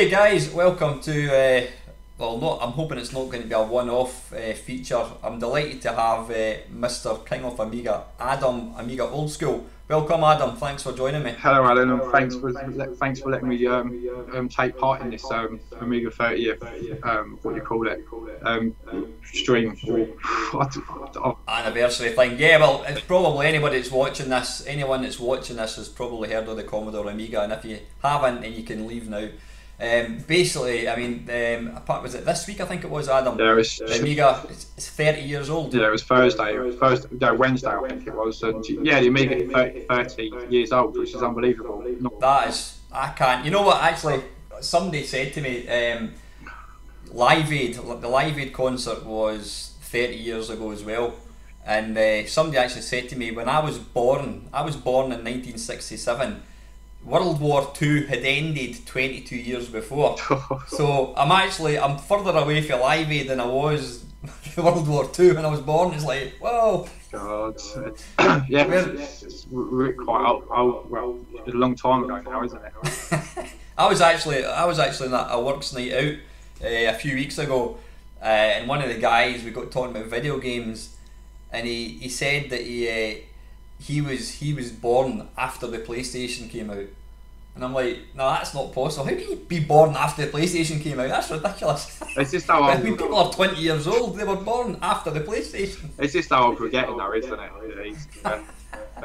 Okay guys, welcome to, I'm hoping it's not going to be a one-off feature. I'm delighted to have Mr. King of Amiga, Adam, Amigaoldskool. Welcome Adam, thanks for joining me. Hello Alan, and thanks for letting me take part in this Amiga 30th, what do you call it, stream anniversary thing. Yeah, well, it's probably anyone that's watching this has probably heard of the Commodore Amiga, and if you haven't, then you can leave now. Basically, I mean, was it this week? I think it was, Adam. Yeah, the Amiga is 30 years old. Yeah, it was Wednesday, I think it was. And yeah, the Amiga hit 30 years old, which is unbelievable. I can't. You know what? Actually, somebody said to me, Live Aid, the Live Aid concert was 30 years ago as well. And somebody actually said to me, when I was born in 1967. World War II had ended 22 years before, so I'm further away from Live Aid than I was World War II when I was born. It's like, whoa. God, yeah, it's quite old. Well, it's a long time ago now, isn't it? I was actually in a works night out a few weeks ago, and one of the guys, we got talking about video games, and he said that he was born after the PlayStation came out. And I'm like, no, that's not possible. How can you be born after the PlayStation came out? That's ridiculous. It's just how old. People are 20 years old, they were born after the PlayStation. It's just how old we're getting though, isn't it?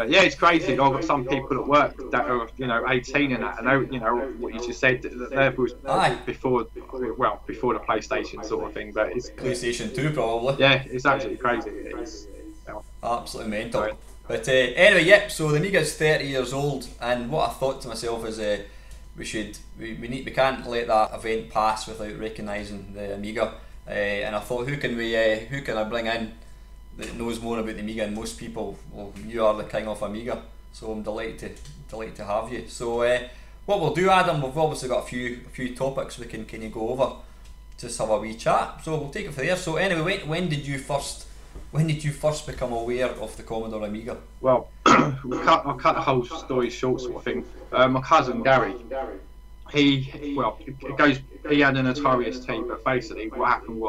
Yeah, it's crazy. I've got some people at work that are, 18 and that, and what you just said, that was before the PlayStation sort of thing, but it's PlayStation 2 probably. Yeah, it's absolutely crazy. It's absolutely mental. Right. But anyway, yep. So the Amiga's 30 years old, and what I thought to myself is we can't let that event pass without recognising the Amiga. And I thought, who can I bring in that knows more about the Amiga than most people? Well, you are the king of Amiga, so I'm delighted to have you. So what we'll do, Adam, we've obviously got a few topics we can go over. Just have a wee chat. So we'll take it from there. So anyway, when did you first become aware of the Commodore Amiga? Well, I'll cut the whole story short, sort of thing. My cousin Gary, he had an Atari ST, but basically what happened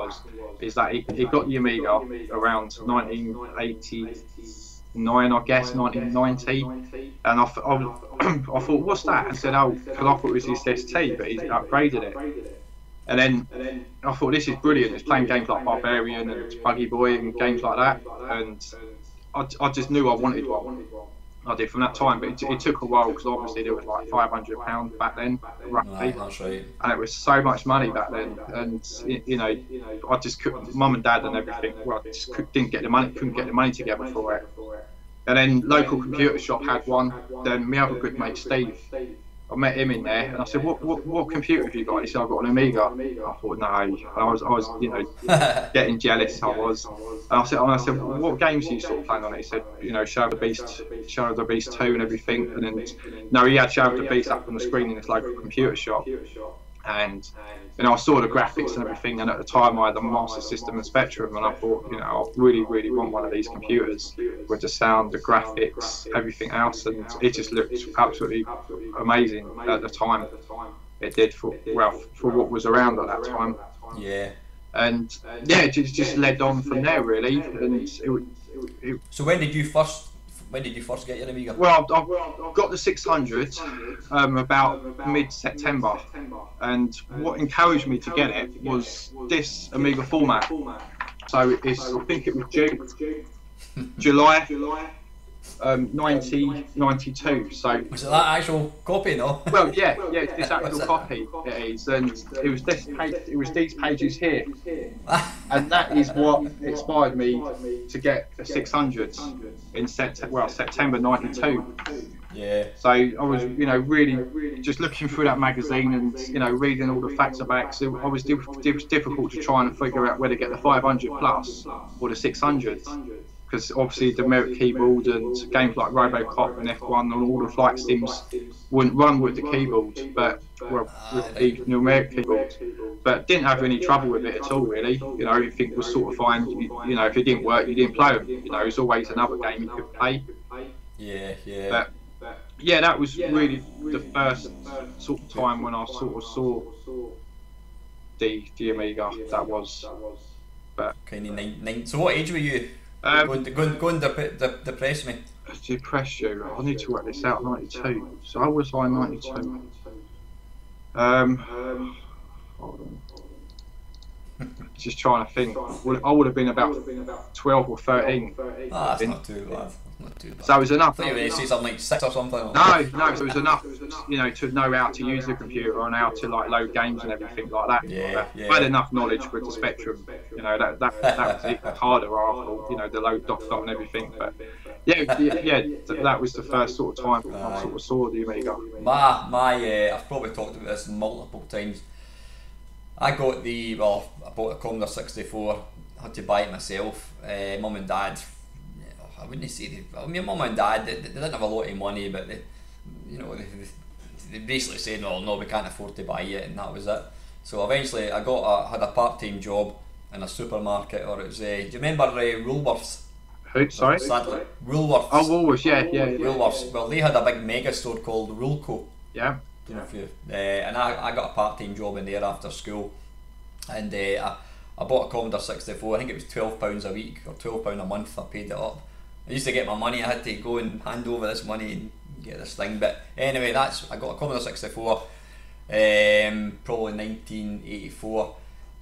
is that he got the Amiga around 1989, I guess, 1990, and I thought, what's that? And said, oh, because I thought it was his ST, but he's upgraded it. And then I thought, this is brilliant. It's playing games like Barbarian and Buggy Boy and games like that. And I just knew I wanted one. I did from that time, but it took a while because obviously there was like £500 back then, roughly. That's right. And it was so much money back then. And I just couldn't. Mum and Dad and everything. Well, I just couldn't get the money together for it. And then local computer shop had one. Then my other good mate Steve, I met him in there, and I said, "What computer have you got?" He said, "I've got an Amiga." I thought, no, I was, getting jealous. I was, and I said, "What games are you sort of playing on it?" He said, Shadow of the Beast 2 and everything. And then, no, he had Shadow of the Beast up on the screen in this local computer shop, and I saw the graphics and everything. And at the time, I had the Master System and Spectrum, and I thought, I really, really want one of these computers with the sound, the graphics, everything else, and it just looked absolutely amazing at the time. It did for what was around at that time. Yeah. And yeah, it just led on from there really. And so when did you first get your Amiga? Well, I got the 600 about mid-September, and what encouraged me to get it was this Amiga format. So I think it was July 1992. So was it that actual copy, no? Well, yeah, it's this actual copy. It is, and it was this page. It was these pages here, and that is what inspired me to get a 600 in September '92. Yeah. So I was, really just looking through that magazine and, reading all the facts about it. So I was difficult to try and figure out where to get the 500 plus or the 600. Because obviously the numeric keyboard and games like RoboCop and F1 and all the flight sims wouldn't run with the keyboard, but with the numeric keyboard. But didn't have any trouble with it at all, really. Everything was sort of fine. If it didn't work, you didn't play them. It was always another game you could play. Yeah. yeah, that was really the first sort of time when I sort of saw the Amiga. That was, but Kind of nine. So what age were you? Go and depress me. To depress you, I need to work this out. 92. So how was I 92? Hold on. Just trying to think. I would have been about 12 or 13. Oh, that's not too bad. Not too bad. So it was enough. I thought you were going to say something like 6 or something. No, so it was enough, you know, to know how to use the computer and how to like load games and everything like that. Yeah. I had enough knowledge with the Spectrum, you know, that was it. Harder after, you know, the load dot and everything. But yeah, that was the first sort of time I sort of saw the Amiga. I've probably talked about this multiple times. I bought a Commodore 64. I had to buy it myself. Mum and Dad, I wouldn't say Mum and Dad, they didn't have a lot of money, but they basically said, well, no, we can't afford to buy it, and that was it. So eventually I had a part-time job in a supermarket, or it was, do you remember Woolworths? Who, sorry? Sadly, Woolworths. Oh, Woolworths, yeah. Woolworths. Well, they had a big mega store called Rulco. Yeah. Don't know if you, and I got a part-time job in there after school, and I bought a Commodore 64. I think it was £12 a week or £12 a month. I paid it up. I used to get my money. I had to go and hand over this money and get this thing. But anyway, I got a Commodore 64, probably 1984,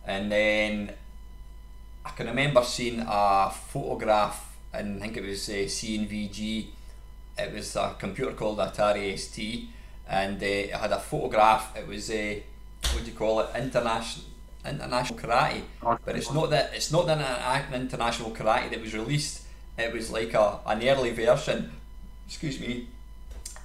and then I can remember seeing a photograph, and I think it was CNVG. It was a computer called Atari ST. And it had a photograph. It was what do you call it? International karate. But it's not the international karate that was released. It was like an early version. Excuse me.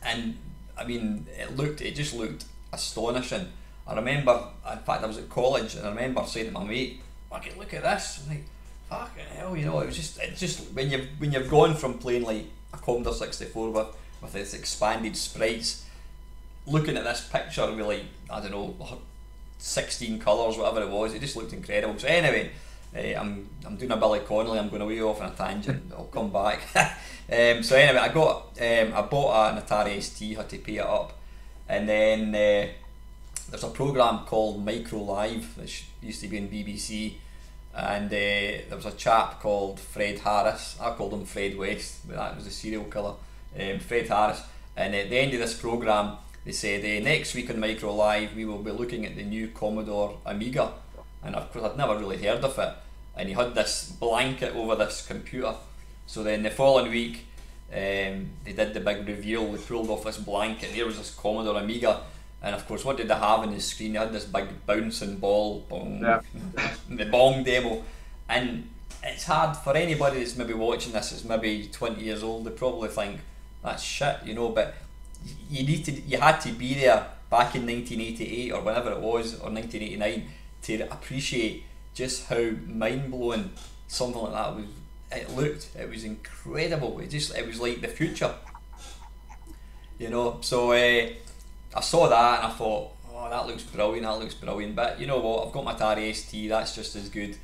And I mean, it just looked astonishing. I remember, in fact, I was at college, and I remember saying to my mate, "Okay, look at this." I'm like, "Fucking hell," you know. It just when you've gone from playing like a Commodore 64 with its expanded sprites, looking at this picture with like, I don't know, 16 colours, whatever it was, it just looked incredible. So anyway, I'm doing a Billy Connolly, I'm going way off on a tangent, I'll come back. So anyway, I bought an Atari ST, had to pay it up, and then there's a programme called Micro Live, which used to be in BBC, and there was a chap called Fred Harris. I called him Fred West, but that was the serial killer, Fred Harris. And at the end of this programme, they said, next week on Micro Live we will be looking at the new Commodore Amiga. And of course I'd never really heard of it, and he had this blanket over this computer. So then the following week they did the big reveal. They pulled off this blanket, there was this Commodore Amiga, and of course what did they have on the screen? They had this big bouncing ball, bong, yeah. The bong demo. And it's hard for anybody that's maybe watching this, that's maybe 20 years old, they probably think that's shit, you know, but you had to be there back in 1988 or whenever it was, or 1989, to appreciate just how mind-blowing something like that was. It looked, it was incredible. It was like the future, you know. So I saw that and I thought, oh, that looks brilliant. But you know what, I've got my Atari ST, that's just as good.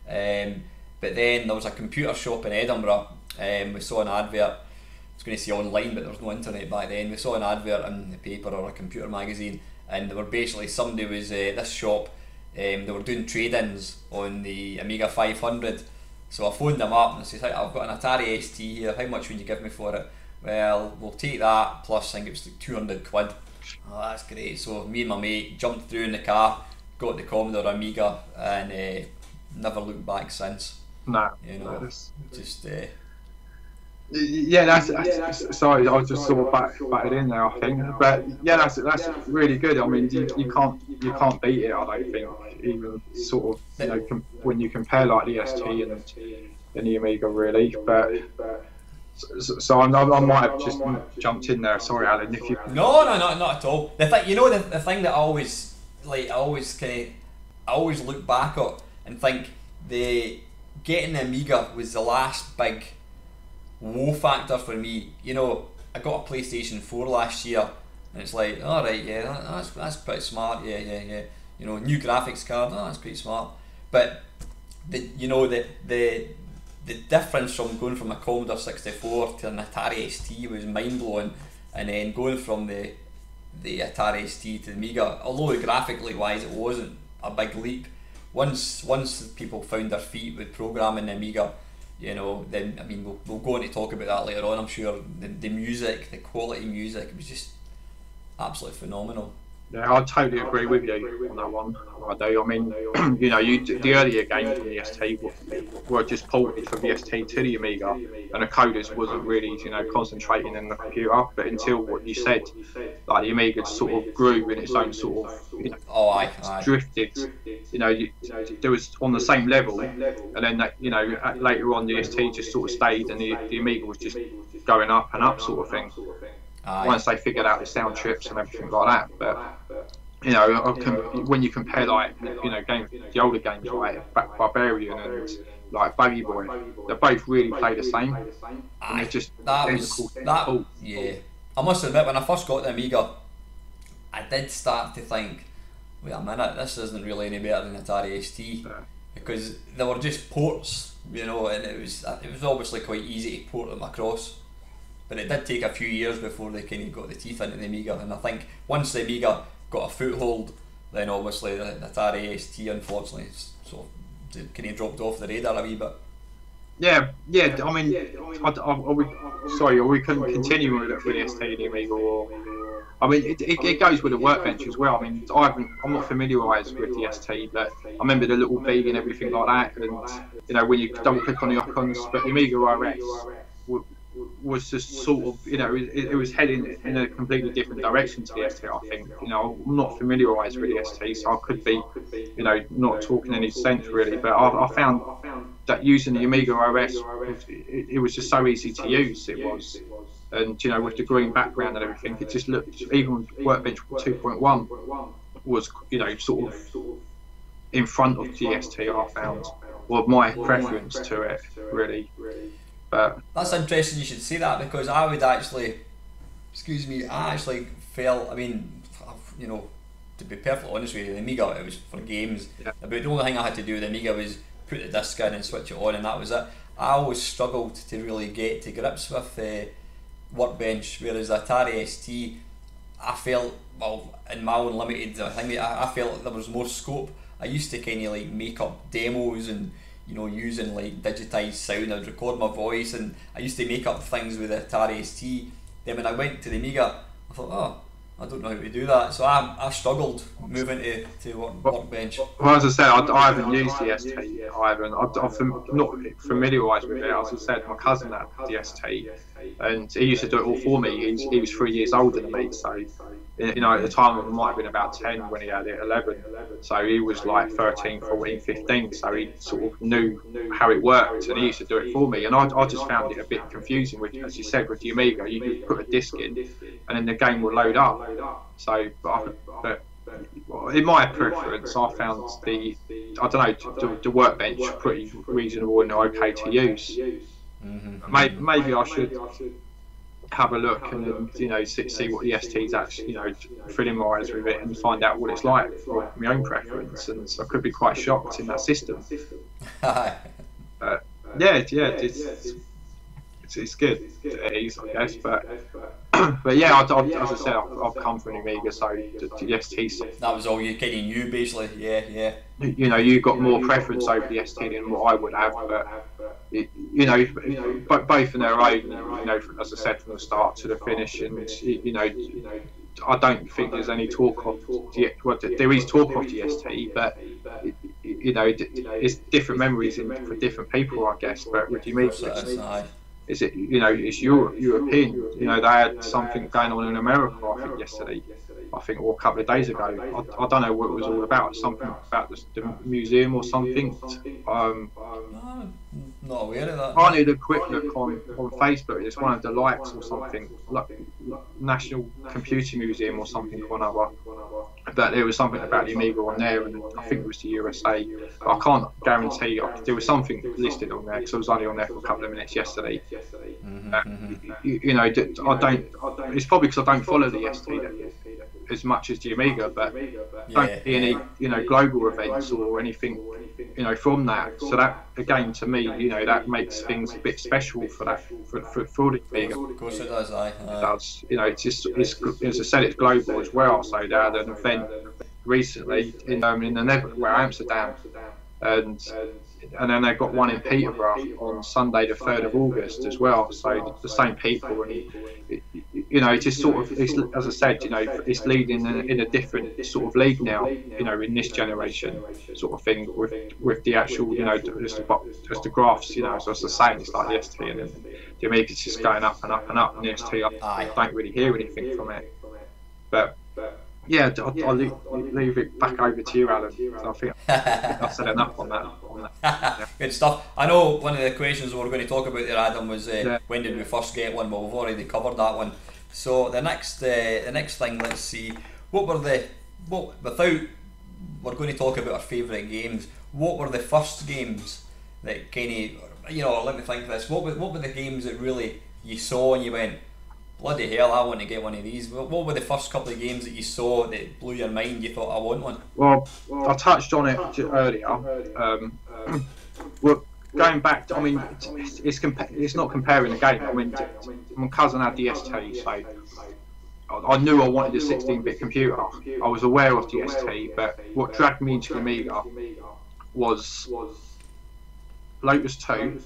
But then there was a computer shop in Edinburgh. We saw an advert. I was going to say online, but there was no internet back then. We saw an advert in the paper or a computer magazine, and they were basically, somebody was this shop. They were doing trade-ins on the Amiga 500. So I phoned them up and I said, I've got an Atari ST here, how much would you give me for it? Well, we'll take that, plus I think it was like 200 quid. Oh, that's great. So me and my mate jumped through in the car, got the Commodore Amiga, and never looked back since. No. You know, just... yeah, that's sorry, I was just sort of batted in there, I think. But yeah, that's really good. I mean, you can't beat it, I don't think. Even sort of, you know, when you compare like the ST and the Amiga, really. But so I might have just jumped in there. Sorry, Alan. If you no, not at all. The thing, you know, the thing that I always look back at and think, getting the Amiga was the last big woe factor for me. You know, I got a PlayStation 4 last year, and it's like, all right, yeah, that's pretty smart, yeah. You know, new graphics card, oh, that's pretty smart. But the difference from going from a Commodore 64 to an Atari ST was mind blowing. and then going from the Atari ST to the Amiga, although graphically wise it wasn't a big leap. Once people found their feet with programming the Amiga, you know, then I mean we'll go on to talk about that later on. I'm sure the music, the quality music, was just absolutely phenomenal. Yeah, I totally agree with you on that one. I do. I mean, you know, the earlier games on the ST were just ported from the ST to the Amiga, and the coders wasn't really, you know, concentrating in the computer. But until what you said, like the Amiga sort of grew in its own sort of, you know, drifted. You know, there was on the same level, and then that, you know, later on the ST just sort of stayed, and the Amiga was just going up and up, sort of thing. Once they figured out the sound trips and everything like that, but you know, when you compare like, you know, the older games like Barbarian and like Buggy Boy, they both really play the same, and they're just yeah. I must admit, when I first got the Amiga, I did start to think, wait a minute, this isn't really any better than Atari ST, because they were just ports, you know, and it was obviously quite easy to port them across. But it did take a few years before they kind of got the teeth into the Amiga, and I think once the Amiga got a foothold, then obviously the Atari ST unfortunately sort of kind of dropped off the radar a wee bit. Yeah. I mean, are we continue with the ST and the Amiga, or? I mean, it goes with the workbench as well. I mean, I'm not familiarised with the ST, but I remember the little B and everything like that, and you know, when you double click on the icons. But the Amiga RS was just sort of, you know, it was heading in a completely different direction to the ST. I think, you know, I'm not familiarised with the ST, so I could be, you know, not talking any sense really. But I found that using the Amiga RS, it was just so easy to use. It was. And you know, with the green background and everything, it just looked, even Workbench 2.1 was, you know, sort of in front of GST. I found, or my preference to it, really. But that's interesting you should say that, because I would actually, I actually felt, I mean, you know, to be perfectly honest with you, the Amiga, it was for games. Yeah. But the only thing I had to do with the Amiga was put the disc in and switch it on, and that was it. I always struggled to really get to grips with Workbench, whereas Atari ST, I felt, well, in my own limited thing, I felt like there was more scope. I used to kind of like make up demos and, you know, using like digitized sound. I'd record my voice, and I used to make up things with the Atari ST. Then when I went to the Amiga, I thought, oh, I don't know how to do that. So I struggled moving to Workbench. Well, as I said, I haven't used the ST. I'm not familiarised with it. As I said, my cousin had the ST, and he used to do it all for me. He was 3 years older than me, so, you know, at the time I might have been about 10 when he had it, 11. So he was like 13, 14, 15. So he sort of knew how it worked, and he used to do it for me. And I just found it a bit confusing, with, as you said, with the Amiga, you put a disc in, and then the game will load up. So, but in my preference, I found the Workbench pretty reasonable and okay to use. Mm-hmm. Maybe I should have a look and then, you know, see what the ST's actually, you know, familiarise with it and find out what it's like for my own preference. And so I could be quite shocked in that system. It's good. It is, I guess, but yeah, as I said, I've come from Amiga, so the ST. That was all you kind of knew, basically. Yeah. You know, you got more preference over the ST than what I would have, but you know, both in their own. You know, as I said, from the start to the finish, and you know, I don't think there's any talk of there is talk of the ST, but you know, it's different memories for different people, I guess. But with Amiga, is it, you know, it's European. You know, they had something going on in America, I think, yesterday. I think, or a couple of days ago. I don't know what it was all about. Something about the museum or something. Not aware of that. I need a quick look on Facebook. It's one of the likes or something, like National Computer Museum or something or another. But there was something about the Amiga on there, and I think it was the USA. But I can't guarantee. There was something listed on there because I was only on there for a couple of minutes yesterday. You know, I don't. It's probably because I don't follow the ST as much as the Amiga, but don't see any, you know, global events or anything you know, from that. So that again, to me, you know, that makes things a bit special for that for the Amiga. Of course it does, aye. It does. You know, it's just, as I said, it's global as well. So they had an event recently in the Netherlands, Amsterdam, and then they've got one in Peterborough on Sunday the 3rd of August as well. So the same people, and you know, it's just sort of, it's, as I said, you know, it's leading in a different sort of league now, you know, in this generation sort of thing, with the actual, you know, just the graphs, you know, as I was saying, it's like the ST, and then the Amiga's just going up and up and up, and the ST, I don't really hear anything from it. But yeah, I'll leave it back over to you, Alan. I think I've said enough on that. Yeah. Good stuff. I know one of the questions we were going to talk about there, Adam, was when did we first get one? Well, we've already covered that one. So the next thing, let's see, without we're going to talk about our favourite games. What were the first games that kind of, you know, let me think of this. What were the games that really you saw and you went, bloody hell, I want to get one of these? What were the first couple of games that you saw that blew your mind? You thought, I want one? Well, I touched on it earlier. Well, going back to, I mean, it's not comparing the game. I mean, my cousin had the ST, so I knew I wanted a 16-bit computer. I was aware of the ST, but what dragged me into the Amiga was Lotus 2,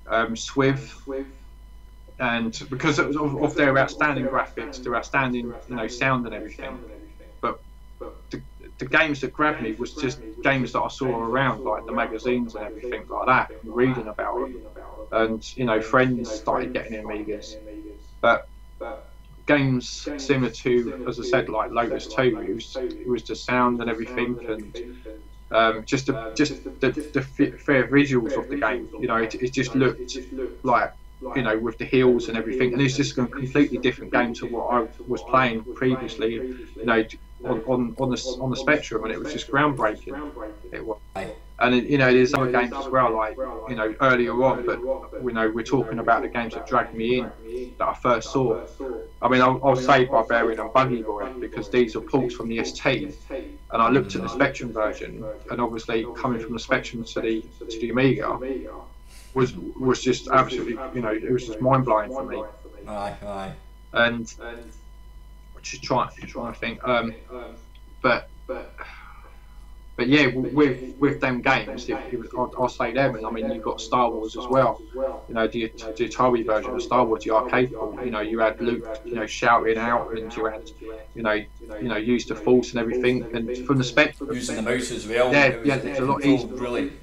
Swiv, and because it was of their outstanding graphics, their outstanding, you know, sound and everything. But the games that grabbed me was just games that I saw around, like the magazines and everything like that, and reading about them. And, you know, friends started getting Amigas. But games similar to, as I said, like Lotus 2, it was the sound and everything, and just the fair visuals of the game. You know, it just looked like, you know, with the heels and everything, and it's just a completely different game to what I was playing previously, you know, on the Spectrum, and it was just groundbreaking. It was. And you know, there's other games as well, like, you know, earlier on, but you know, we're talking about the games that dragged me in, that I first saw. I mean, I'll say Barbarian and Buggy Boy, because these are ports from the ST, and I looked at the Spectrum version, and obviously coming from the Spectrum to the Amiga was just absolutely, you know, it was just mind blowing for me. Aye. And just trying to think, but yeah, with them games, I'll say them, and I mean, you've got Star Wars as well. You know, the Atari version of Star Wars, the arcade port. You know, you had Luke, you know, shouting out, and you had, you know, use the Force and everything, and from the Spectrum, using the mouse as well. Yeah, it's a lot easier.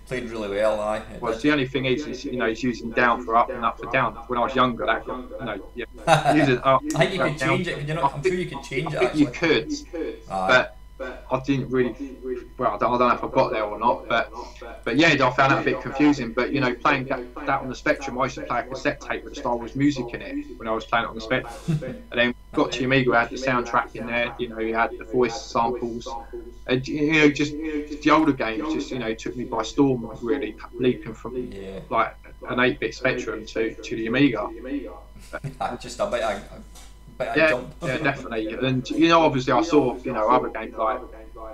Played really well. Aye. Well, the only thing is, you know, it's using down for up and up for down. When I was younger, that, you know, yeah, using up. I think you could change it. You know, I'm sure you could change it. I think you could, but I didn't really. Well, I don't know if I got there or not, but yeah, I found that a bit confusing. But you know, playing that on the Spectrum, I used to play a cassette tape with the Star Wars music in it when I was playing it on the Spectrum. And then got to Amiga, I had the soundtrack in there. You know, you had the voice samples, and you know, just the older games just, you know, took me by storm, really, leaping from like an 8-bit Spectrum to the Amiga. Just a bit of jump. Yeah, definitely. And you know, obviously, I saw, you know, other games like,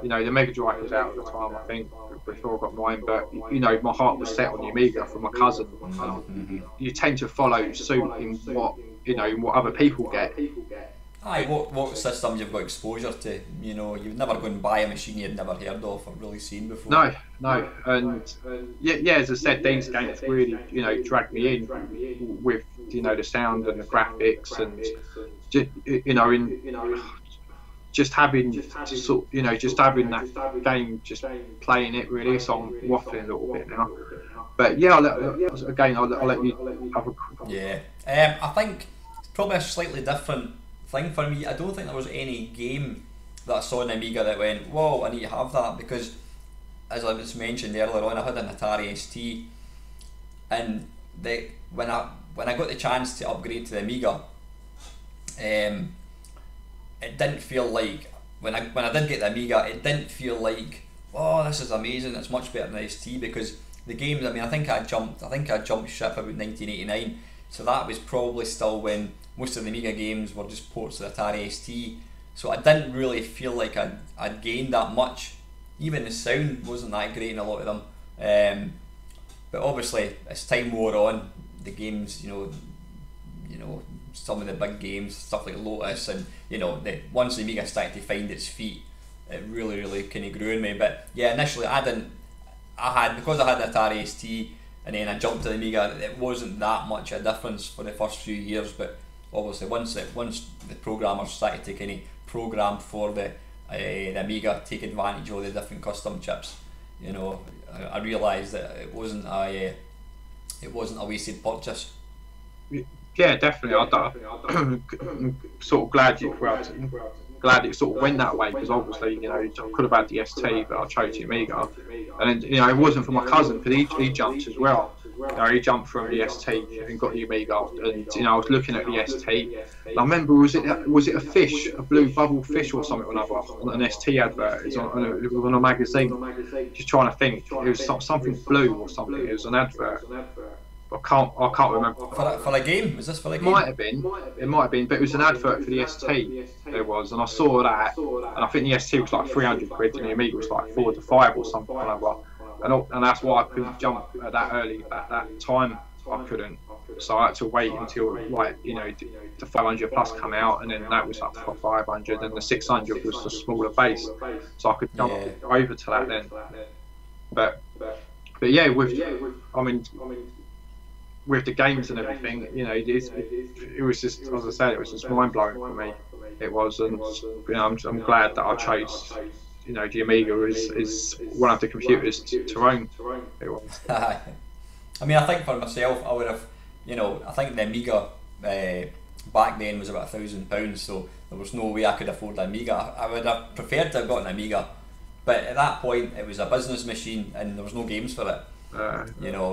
you know, the Mega Drive was out at the time, I think, before I got mine. But you know, my heart was set on the Amiga from my cousin. You tend to follow suit in what, you know, what other people get. Aye, what systems you've got exposure to? You know, you've never gone and buy a machine you'd never heard of or really seen before. No, and yeah, as I said, these games really, you know, dragged me in with, you know, the sound and the graphics, and just, you know, just having just having that game, just playing it really. So I'm waffling a little bit now, but yeah, I'll let you have a. Yeah, I think it's probably a slightly different thing for me. I don't think there was any game that I saw on Amiga that went, whoa, I need to have that, because as I was mentioned earlier on, I had an Atari ST, and when I got the chance to upgrade to the Amiga, it didn't feel like, when I did get the Amiga, it didn't feel like, oh, this is amazing, it's much better than the ST, because the games, I mean, I think I jumped ship about 1989, so that was probably still when most of the Amiga games were just ports of the Atari ST, so I didn't really feel like I'd gained that much. Even the sound wasn't that great in a lot of them, But obviously, as time wore on, the games, some of the big games, stuff like Lotus, and once the Amiga started to find its feet, it really kind of grew in me. But yeah, initially because I had an Atari ST, and then I jumped to the Amiga. It wasn't that much a difference for the first few years, but obviously once the programmers started to kind of program for the Amiga, take advantage of the different custom chips, I realised that it wasn't a wasted purchase. Yeah, definitely. I'm sort of glad it sort of went that way, because obviously, I could have had the ST, but I chose the Amiga. And then, it wasn't for my cousin, because he jumped as well. He jumped from the ST and got the Amiga, and I was looking at the ST. And I remember, was it a fish, a blue bubble fish or something or another, on an ST advert? It was on a magazine. Just trying to think, it was something blue or something. It was an advert. I can't remember. For a game? Was this for a game? It might have been, but it was an advert for the ST. There was, and I saw that, and I think the ST was like 300 quid, and the Amiga was like 4 to 5 or something like that. And that's why I couldn't jump at that early. At that time, I couldn't. So I had to wait until the 500 plus come out, and then that was up for 500, and the 600 was the smaller base, so I could jump over to that then. But yeah, with the games and everything, it was just, as I said, it was just mind blowing for me. It was, and I'm glad that I chose. The Amiga is one of the computers to own. It was. I think for myself, I would have, I think the Amiga back then was about £1,000, so there was no way I could afford the Amiga. I would have preferred to have got an Amiga, but at that point it was a business machine and there was no games for it.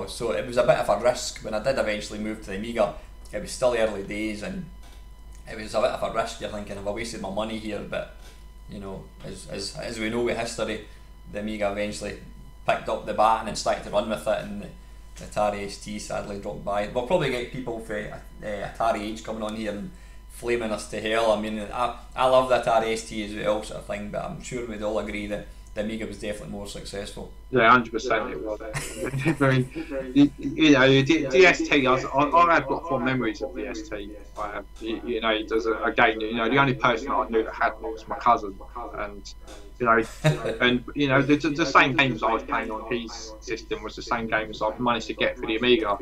So it was a bit of a risk. When I did eventually move to the Amiga, it was still early days, and it was a bit of a risk. You're thinking, have I wasted my money here? But as we know with history, the Amiga eventually picked up the baton and started to run with it, and the Atari ST sadly dropped by. We'll probably get people for Atari age coming on here and flaming us to hell. I love the Atari ST as well, sort of thing, but I'm sure we'd all agree that the Amiga was definitely more successable. Yeah, 100% it was. The ST, I have got fond memories of the ST. I have, there's again, the only person I knew that had one was my cousin, and the same games I was playing on his system was the same games I've managed to get for the Amiga.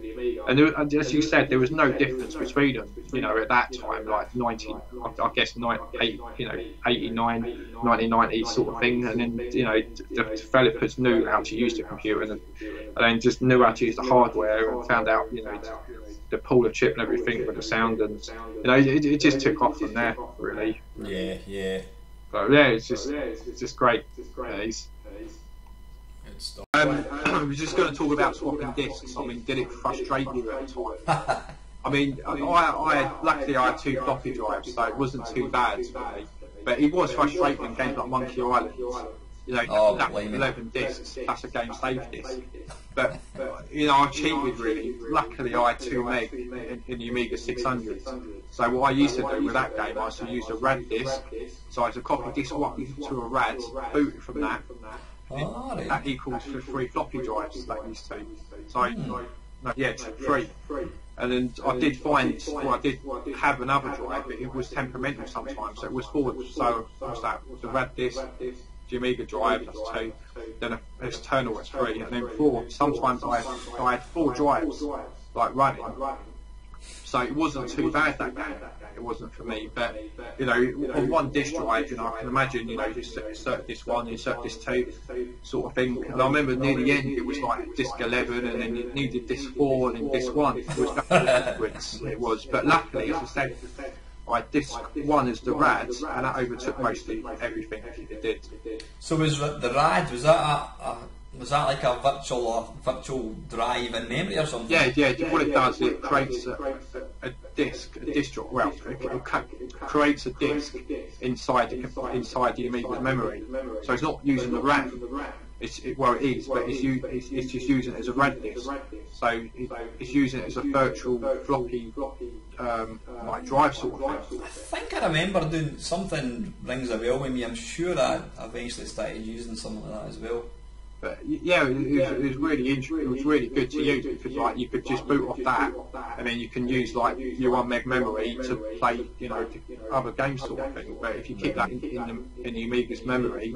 And as you said, there was no difference between them. At that time, like 89, 1990 sort of thing. And then the developers knew how to use the computer, and then just knew how to use the hardware, and found out the pull the chip and everything with the sound, and it just took off from there, really. Yeah. But yeah, it's just great. Good stuff. I was just going to talk about swapping discs. Did it frustrate you at the time? Luckily I had 2 floppy drives, so it wasn't too bad for me. But it was frustrating in games like Monkey Island. 11 discs plus a game save disc. But I cheated really. Luckily I had 2 meg in the Amiga 600. So what I used to do with that game, I used to use a RAD disc. So I used to copy disc 1 to a RAD, boot it from that. That equals 3 floppy drives that used to. So 3. And then I did find, I did have another drive, but it was temperamental sometimes. So it was forward. So what's that? The RAD disc, the Amiga drive, that's 2. Then external, that's 3, and then 4. Sometimes I had 4 drives like running. So it wasn't too bad that game. It wasn't for me, but on one disk drive, I can imagine, you insert this 1, insert this 2, sort of thing. And I remember near the end, it was like disk 11, and then you needed disk 4, and then disk 1. It was backwards. It was, but luckily, as I said, disc 1 is the RAD, and that overtook mostly everything it did. So was the RAD, was that like a virtual drive in memory or something? Yeah. What it does, it creates a disk drive. Well, it creates a disk inside the Amiga's memory. So it's not using the RAM. It is, but it's just using it as a RAD disk. So it's using it as a virtual floppy like drive sort of thing. I think I remember doing something, rings a bell with me. I'm sure I eventually started using something like that as well. But yeah, it was really it was really good to use because like you could just boot off that, and then you can use like your 1 meg memory to play, you know, other games sort of thing. But if you keep that in the Amiga's memory,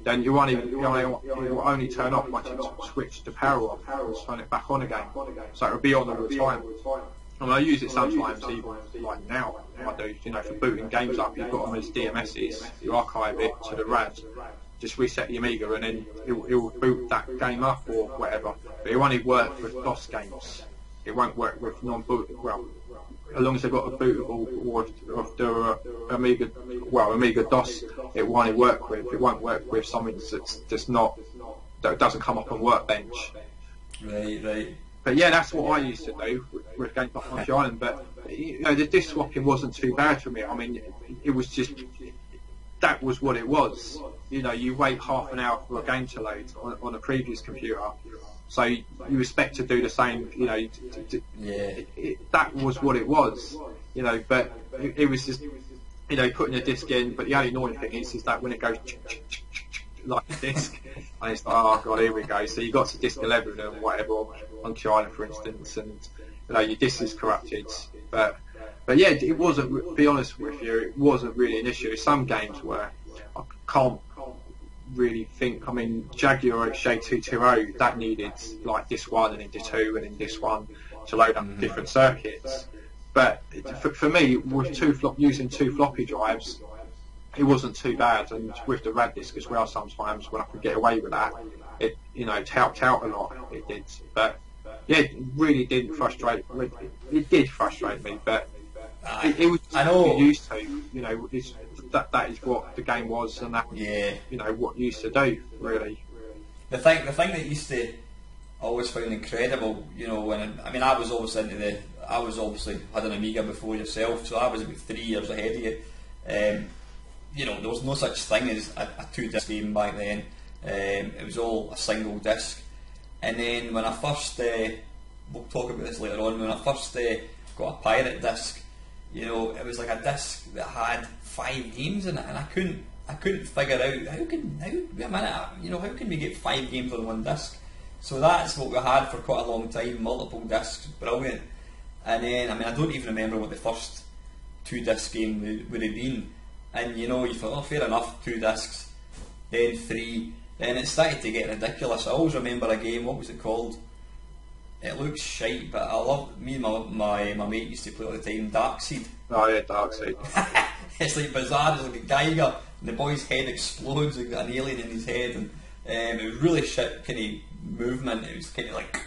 then it will only turn off once you switch the power off and turn it back on again. So it'll be on all the time. I mean, I use it sometimes, even like now I do, you know, for booting games up. You've got them as DMSs, you archive it to the RAD, just reset the Amiga, and then it will boot that game up or whatever. But it only work with DOS games. It won't work with non-boot. Well, as long as they've got a bootable or of the Amiga DOS, it will only work with. It won't work with something that doesn't come up on Workbench. Right. But yeah, that's what I used to do with games like Monkey Island. But you know, the disk swapping wasn't too bad for me. I mean, it was just, that was what it was. You know, you wait half an hour for a game to load on a previous computer, so you expect to do the same. You know, that was what it was. You know, but it was just, you know, putting a disc in. But the only annoying thing is that when it goes like a disc, and it's like, oh god, here we go. So you got to disc 11 and whatever, Monkey Island for instance, and you know, your disc is corrupted. But yeah, it wasn't. To be honest with you, it wasn't really an issue. Some games were. I can't really think. I mean, Jaguar J220, that needed like disc 1 and then disc 2 and then disc 1 to load up different circuits. But for me, with using 2 floppy drives, it wasn't too bad. And with the RAD disk as well, sometimes when I could get away with that, it, you know, it helped out a lot. It did. But yeah, it really didn't frustrate. It did frustrate me, but it was what you used to. You know, that is what the game was, and that you know what you used to do. Really, the thing that used to always found incredible, you know, when I was always I was obviously had an Amiga before yourself, so I was about 3 years ahead of you. You know, there was no such thing as a 2-disc game back then. It was all a single disc. And then when I first, we'll talk about this later on, when I first got a pirate disc, you know, it was like a disc that had 5 games in it, and I couldn't figure out how can we get 5 games on one disc? So that's what we had for quite a long time, multiple discs, brilliant. And then, I don't even remember what the first 2-disc game would have been. And you know, you thought, oh, fair enough, 2 discs, then 3, then it started to get ridiculous. I always remember a game, what was it called? It looks shite, but I love, me and my mate used to play all the time, Darkseid. Oh yeah, Darkseid. It's like bizarre, it's like a Geiger, and the boy's head explodes, he's got an alien in his head, and it was really shit kind of movement, it was kind of like,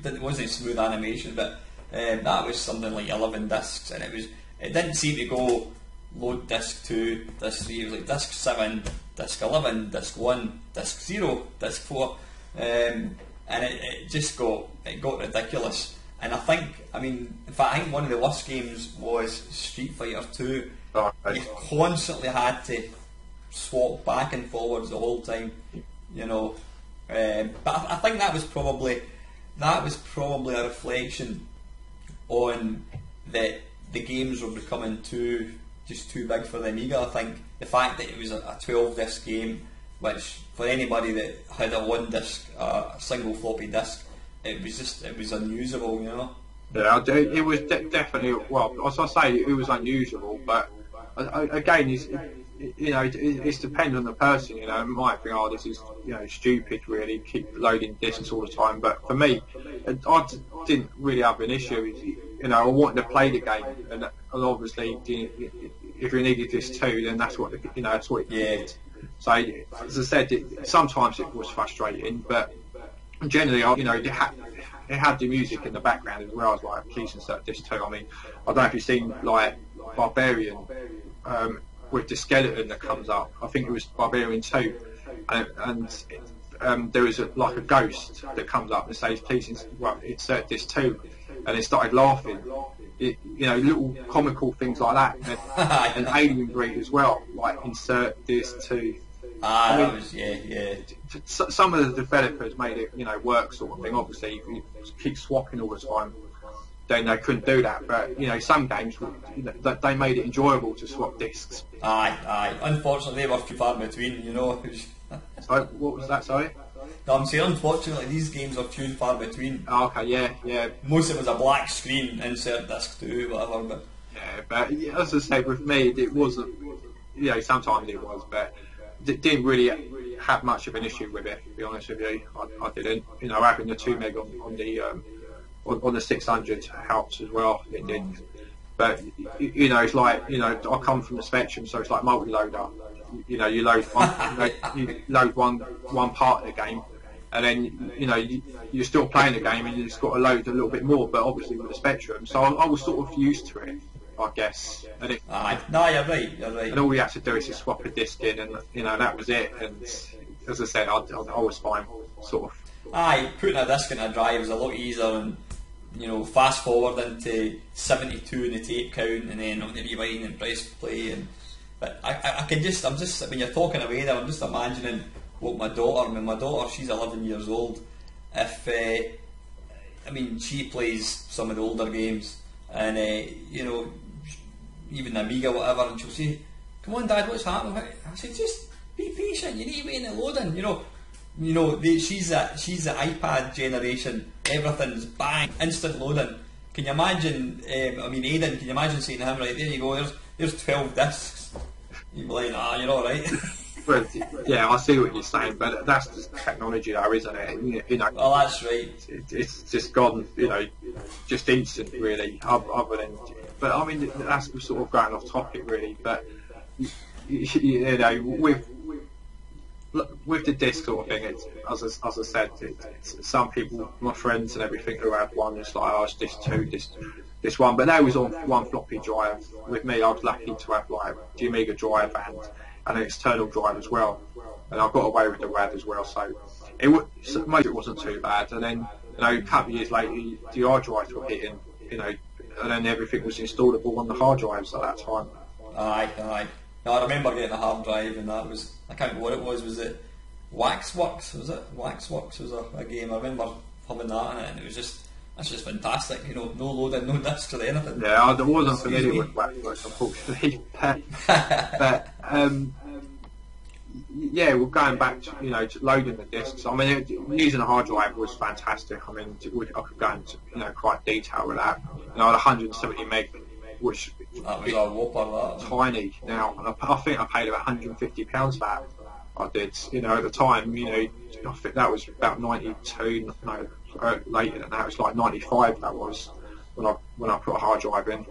it wasn't smooth animation, but that was something like 11 discs, and it didn't seem to go load disc 2, disc 3, it was like disc 7, disc 11, disc 1, disc 0, disc 4, and it just got ridiculous. And I think, in fact, I think one of the worst games was Street Fighter 2. Oh, you constantly had to swap back and forwards the whole time, you know. But I think that was probably a reflection on that the games were becoming too big for the Amiga. I think the fact that it was a 12-disc game, which for anybody that had a 1-disc, a single floppy disc, it was unusable, you know. Yeah, it was definitely, well, as I say, it was unusual, but again, it's dependent on the person, you know. You might think, oh, this is, you know, stupid, really, keep loading discs all the time, but for me, I didn't really have an issue. You know, I wanted to play the game, and obviously, if you needed this too, then that's what it did. So, as I said, sometimes it was frustrating, but generally, you know, it had the music in the background as well. I was like, please insert this too. I mean, I don't know if you've seen like Barbarian with the skeleton that comes up. I think it was Barbarian 2, and there was a ghost that comes up and says, please insert this too, and it started laughing. You know, little comical things like that, and Alien Breed as well, like insert this too. Some of the developers made it, you know, work sort of thing. Obviously, if you keep swapping all the time, then they couldn't do that. But you know, some games, you know, they made it enjoyable to swap discs. Aye. Unfortunately, they were few far between. You know. So, what was that? Sorry. No, I'm saying unfortunately these games are few and far between. Oh, okay, yeah. Most of it was a black screen, insert disc 2, whatever. But yeah, but as I say, with me, it wasn't. You know, sometimes it was, but didn't really have much of an issue with it. To be honest with you, I didn't. You know, having the 2 meg on the 600 helps as well. It did. But you know, it's like, you know, I come from the Spectrum, so it's like multi-loader. You know, you load one part of the game, and then you know you're still playing the game, and you just got to load a little bit more. But obviously with the Spectrum, so I was sort of used to it, I guess. And no, you're right. And all we had to do is just swap a disc in, and you know that was it. And as I said, I was fine, sort of. Putting a disc in a drive is a lot easier, and you know, fast forward into 72 in the tape count, and then on the rewind and press play. And but I'm just when you're talking away there, I'm just imagining what my daughter, she's 11 years old. If I mean, she plays some of the older games, and you know, even the Amiga, whatever, and she'll say, "Come on, Dad, what's happening?" I say, "Just be patient. You need to wait in the loading." You know, she's the iPad generation. Everything's bang, instant loading. Can you imagine? I mean, Aidan, can you imagine saying to him, "Right, there you go. There's 12 discs." You'd be like, "You're all right." Well, yeah, I see what you're saying, but that's just technology, though, isn't it? You know. Well, that's right. It's just gone, you know, just instant, really. Other than, but I mean, that's sort of going off topic, really. But you know, with the disc sort of thing, it's, as I said, it's some people, my friends and everything, who have one, it's like, it's this 2, this 1, but that was on one floppy drive. With me, I was lucky to have like the Amiga drive and an external drive as well, and I got away with the RAD as well, so most of it wasn't too bad. And then, you know, a couple of years later, the hard drives were hitting, you know, and then everything was installable on the hard drives at that time. Aye. No, I remember getting a hard drive, and that was, I can't remember what it was. Was it Waxworks? Was it Waxworks? Was a game. I remember having that in it, and it was just, that's just fantastic. You know, no loading, no discs or anything. Yeah, I wasn't familiar with Waxworks, unfortunately. but yeah, we're going back to, you know, to loading the discs. I mean, using a hard drive was fantastic. I mean, I could go into, you know, quite detail with that. You know, I had 170 meg, which that was a whopper. That tiny now, and I think I paid about £150 for that. I did, you know, at the time, you know, I think that was about 92. No, later than that, it was like 95. That was when I put a hard drive in.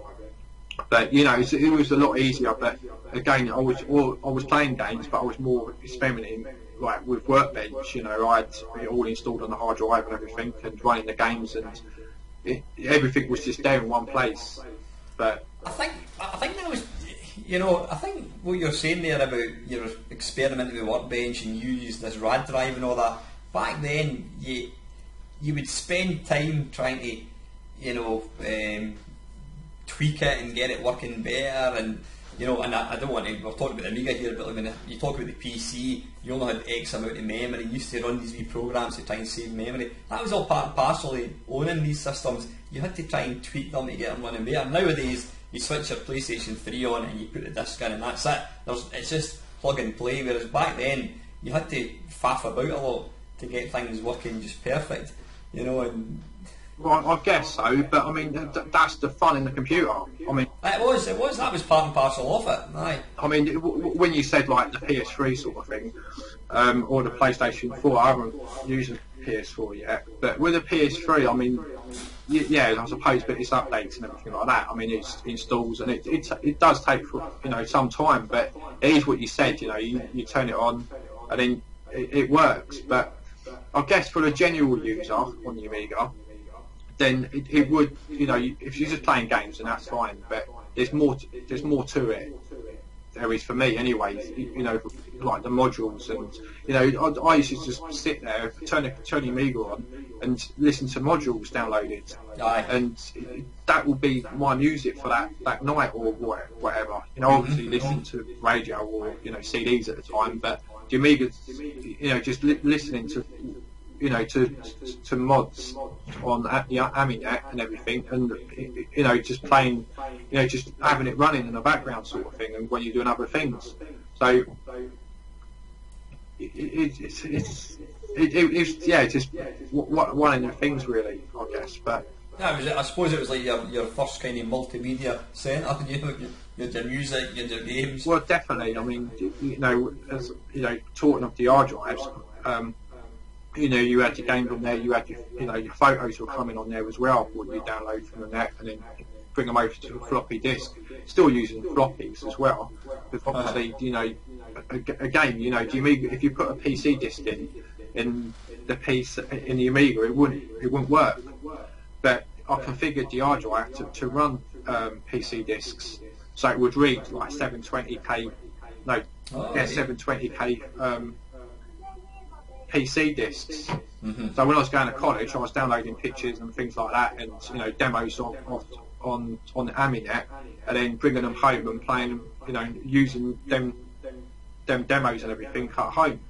But you know, it was a lot easier. But again, I was playing games, but I was more experimenting, like with Workbench. You know, I had it all installed on the hard drive and everything, and running the games, and everything was just there in one place. But I think that was, you know, I think what you're saying there about your experimenting with Workbench and you used this RAD drive and all that. Back then, you would spend time trying to, you know, tweak it and get it working better, and you know, and I don't want to, we're talking about the Amiga here, but when you talk about the PC, you only had X amount of memory. You used to run these wee programs to try and save memory. That was all part and parcel of owning these systems. You had to try and tweak them to get them running better. Nowadays, you switch your PlayStation 3 on and you put the disc in, and that's it. It's just plug and play, whereas back then, you had to faff about a lot to get things working just perfect, you know. And well, I guess so, but I mean, that's the fun in the computer. I mean, it was. That was part and parcel of it. Aye. I mean, when you said like the PS3 sort of thing, or the PlayStation 4, I haven't used a PS4 yet, but with the PS3, I mean, yeah, I suppose, but it's updates and everything like that. I mean, it installs, and it does take, you know, some time, but it is what you said. You know, you turn it on, and then it works. But I guess for the general user on the Amiga, then it would, you know, if you're just playing games, then that's fine. But there's more to it. There is for me, anyways. You know, like the modules, and you know, I used to just sit there, turn the Amiga on, and listen to modules downloaded. Aye. And that will be my music for that night or whatever. You know, obviously listen to radio or, you know, CDs at the time, but the Amiga, you know, just listening to, you know, to mods on the Amiga and everything, and you know, just playing, you know, just having it running in the background sort of thing, and when you're doing other things. So it's It's yeah, just one of the things really, I guess. But yeah, I suppose it was like your first kind of multimedia centre. You know, you had your music, you had your games. Well, definitely. I mean, you know, as you know, talking of the hard drives, you know, you had your games on there. You had your, you know, your photos were coming on there as well. What you download from the net and then bring them over to a floppy disk. Still using floppies as well. But obviously, you know, again, you know, if you put a PC disk in the piece in the Amiga, it wouldn't work. But I configured the hard drive to run PC disks, so it would read like 720k, 720k PC disks. So when I was going to college, I was downloading pictures and things like that, and you know, demos on the Aminet, and then bringing them home and playing them, you know, using them demos and everything at home.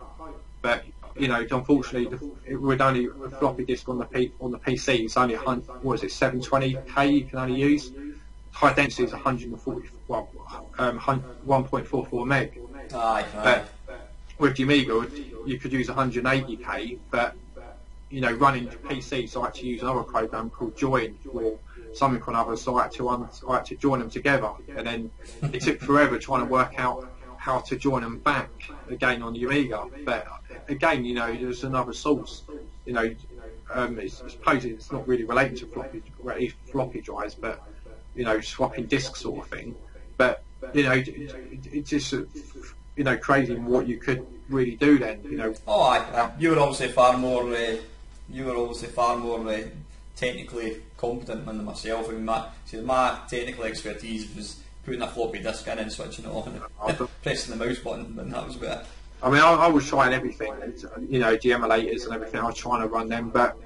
But you know, unfortunately, it would only a floppy disk on the PC. It's only 720k you can only use. High density is 140, 1.44 meg. But with the Amiga, you could use 180k. But you know, running the PC, so I had to use another program called Join or something or another. So I had to join them together, and then it took forever trying to work out how to join them back again on the Amiga. But again, you know, there's another source. You know, I suppose it's not really related to floppy drives, but you know, swapping discs sort of thing. But you know, it's just you know, crazy what you could really do then. You know. You were obviously far more technically competent than myself. I mean, my technical expertise was putting a floppy disk in and switching it on, and pressing the mouse button, and that was about it. I mean, I was trying everything, you know, the emulators and everything. I was trying to run them, but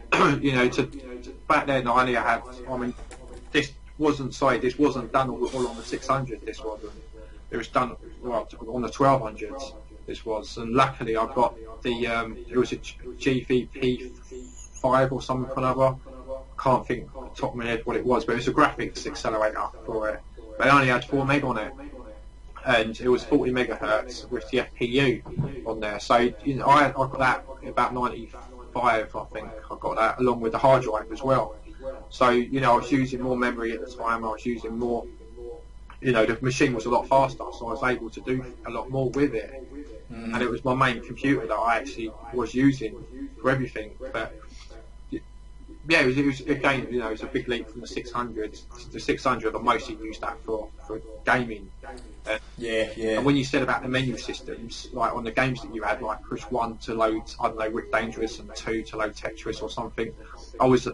you know, back then I only had. I mean, this wasn't done all on the 600. This wasn't. It was done on the 1200s. This was, and luckily I got the. It was a GVP5 or something or another. Can't think off the top of my head what it was, but it was a graphics accelerator for it. But it only had 4 meg on it, and it was 40 megahertz with the FPU on there. So you know, I got that about 95, I think. I got that along with the hard drive as well. So you know, I was using more memory at the time. I was using more. You know, the machine was a lot faster, so I was able to do a lot more with it. And it was my main computer that I actually was using for everything. But yeah, it was again, you know, it's a big leap from the 600. The 600, I mostly used that for gaming. And when you said about the menu systems, like on the games that you had, like push 1 to load, I don't know, Rick Dangerous, and 2 to load Tetris or something, I was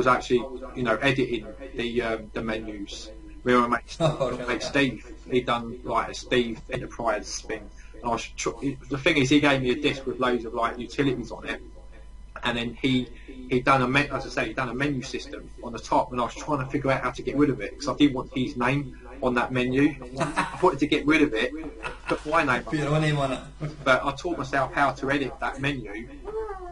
actually, you know, editing the menus. We were mate Steve. He done like a Steve Enterprise thing. And the thing is, he gave me a disc with loads of like utilities on it, and then he done a menu system on the top, and I was trying to figure out how to get rid of it because I didn't want his name on that menu. I wanted to get rid of it, put my name on it. But I taught myself how to edit that menu.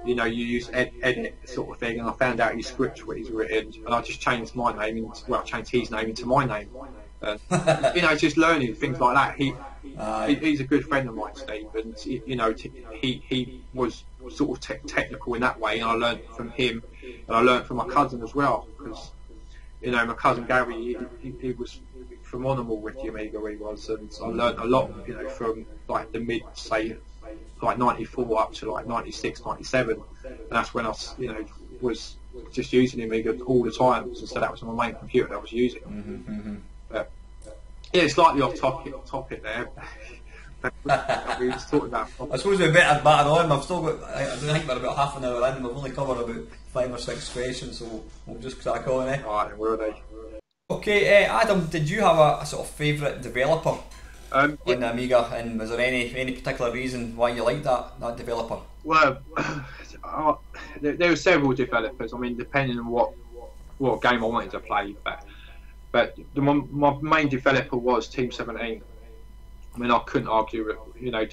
You know, you use edit sort of thing, and I found out his script, what he's written, and I just changed my name changed his name into my name. You know, just learning things like that. He's a good friend of mine, Steve, and you know, he was sort of technical in that way, and I learned from him, and I learned from my cousin as well, because you know, my cousin Gary, he was phenomenal with the Amiga, he was, and I learned a lot, you know, from like the mid, say, like 94 up to like 96, 97, and that's when I, you know, was just using Amiga all the time, so that was my main computer that I was using. But yeah, slightly off topic there. We were just talking about. I suppose we're better on. I've still got. I think we're about half an hour in. We've only covered about 5 or 6 questions, so we'll just crack on. Alright, where are they? Okay, Adam, did you have a sort of favourite developer on the Amiga, and was there any particular reason why you liked that developer? Well, there were several developers. I mean, depending on what game I wanted to play, but my main developer was Team 17. I mean, I couldn't argue with, you know,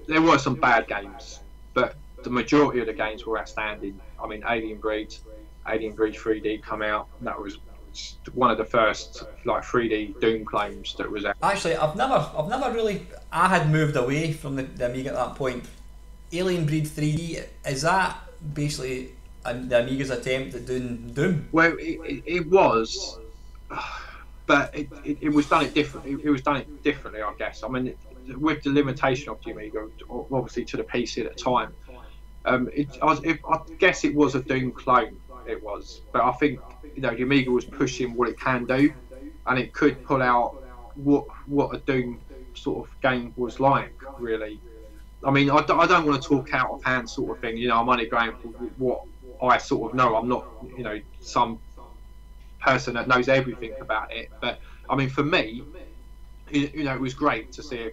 there were some bad games, but the majority of the games were outstanding. I mean, Alien Breed 3D come out, and that was one of the first like 3D Doom clones that was out. Actually, I've never really. I had moved away from the Amiga at that point, Alien Breed 3D, is that basically the Amiga's attempt at doing Doom? Well, it was, but it was done it different. It was done it differently, I guess. I mean, with the limitation of the Amiga, obviously to the PC at the time, I guess it was a Doom clone. It was, but I think the Amiga was pushing what it can do, and it could pull out what a Doom sort of game was like, really. I mean, I don't want to talk out of hand sort of thing. I'm only going for what I sort of know. I'm not, some person that knows everything about it. But I mean, for me, it was great to see,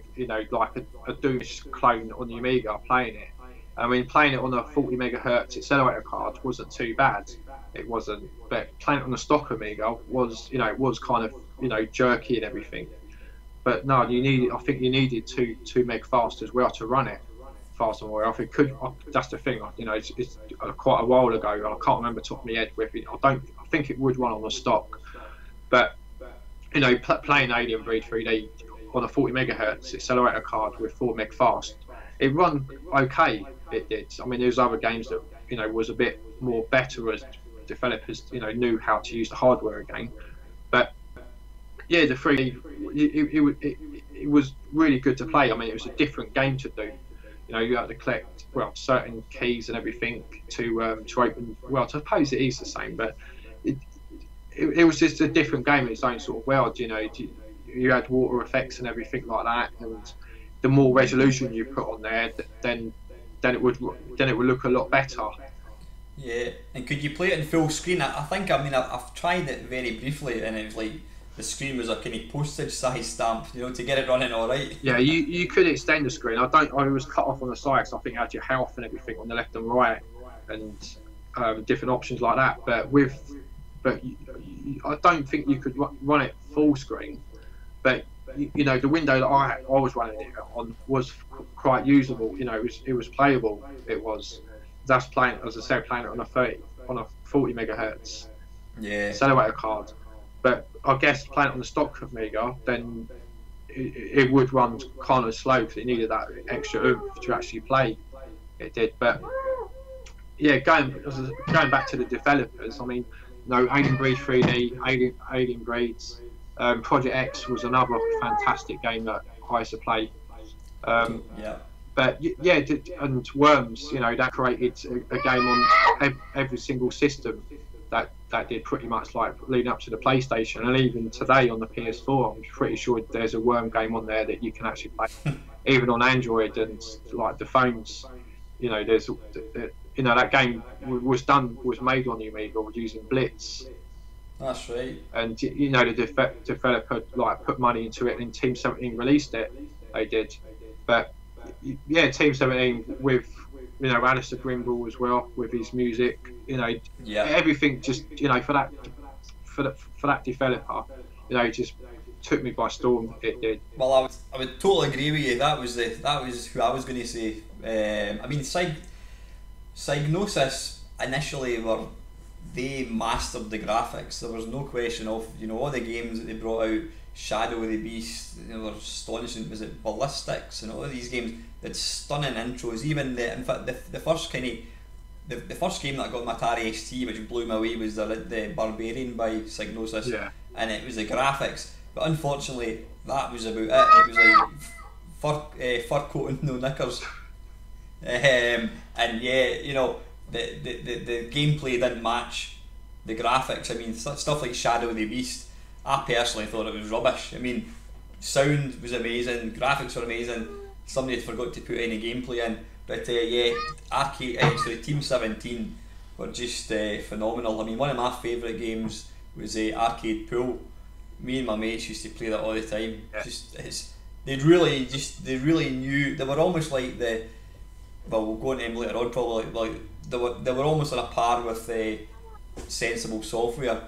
like a Doomish clone on the Amiga playing it. I mean, playing it on a 40 megahertz accelerator card wasn't too bad. It wasn't, but playing it on a stock Amiga was, it was kind of, jerky and everything. But no, I think you needed two meg fast as well to run it fast and well. I think that's the thing. It's quite a while ago. I can't remember top of my head with it. I think it would run on the stock, but playing Alien Breed 3D on a 40 megahertz accelerator card with 4 meg fast, it run okay. It did. I mean, there's other games that was a bit more better as developers knew how to use the hardware again, but yeah, the 3D it was really good to play. I mean, it was a different game to do. You had to collect certain keys and everything to open. Well, I suppose it is the same, but it was just a different game in its own sort of world. You had water effects and everything like that, and the more resolution you put on there, then it would look a lot better. Yeah, and could you play it in full screen? I think, I've tried it very briefly, and it was like the screen was a kind of postage size stamp, to get it running all right. Yeah, you could extend the screen. I was cut off on the side, so I think I had your health and everything on the left and right, and different options like that. But I don't think you could run it full screen. But the window that I was running it on was quite usable. It was playable. It was. That's playing, as I said, playing it on a 40 megahertz accelerator card. But I guess playing it on the stock Amiga, then it would run kind of slow because it needed that extra oomph to actually play. It did, but yeah, going back to the developers. I mean, Alien Breed 3D, Alien Breeds, Project X was another fantastic game that I used to play. But yeah, and Worms, that created a game on every single system that did pretty much like leading up to the PlayStation, and even today on the PS4, I'm pretty sure there's a Worm game on there that you can actually play, even on Android and like the phones. There's that game was made on the Amiga using Blitz. That's right. And the developer like put money into it, and Team 17 released it. They did, but yeah, Team 17 with Alistair Grimble as well with his music. Everything just for that developer, just took me by storm. It did. Well, I would totally agree with you. That was who I was going to say. I mean, Psygnosis initially they mastered the graphics. There was no question of all the games that they brought out. Shadow of the Beast, were astonishing. Was it Ballistics and all of these games? That stunning intros. Even the first the first game that I got my Atari ST, which blew me away, was the Barbarian by Psygnosis. Yeah. And it was the graphics, but unfortunately that was about it. It was like fur coat and no knickers. And yeah, the gameplay didn't match the graphics. I mean, stuff like Shadow of the Beast, I personally thought it was rubbish. I mean, sound was amazing, graphics were amazing, somebody had forgot to put any gameplay in, but Team 17 were just phenomenal. I mean, one of my favourite games was Arcade Pool. Me and my mates used to play that all the time. Yeah. They really knew. They were almost like we'll go into them later on probably, like they were almost on a par with Sensible Software.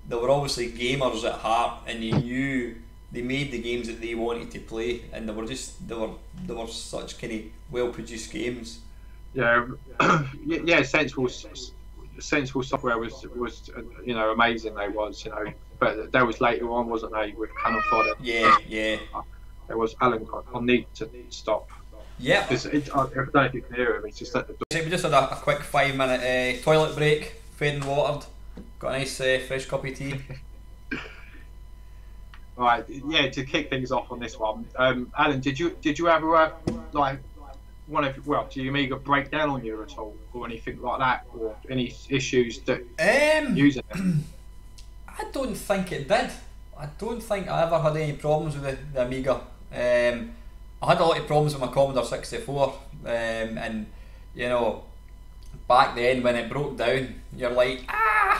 They were obviously gamers at heart, and they knew they made the games that they wanted to play, and they were such kind of well produced games. Yeah, yeah. Sensible Software was amazing. They was but that was later on, wasn't they, with Cannon Fodder? Yeah. There was Alan. I need to stop. Yep. Because I don't know if you can hear him. He's just at the door. So we just had a quick 5-minute toilet break, fed and watered. Got a nice fresh cup of tea. Right, yeah. To kick things off on this one, Alan, did you ever like did your Amiga break down on you at all, or anything like that, or any issues that using it? I don't think it did. I don't think I ever had any problems with the Amiga. I had a lot of problems with my Commodore 64, and you know, back then when it broke down, you're like,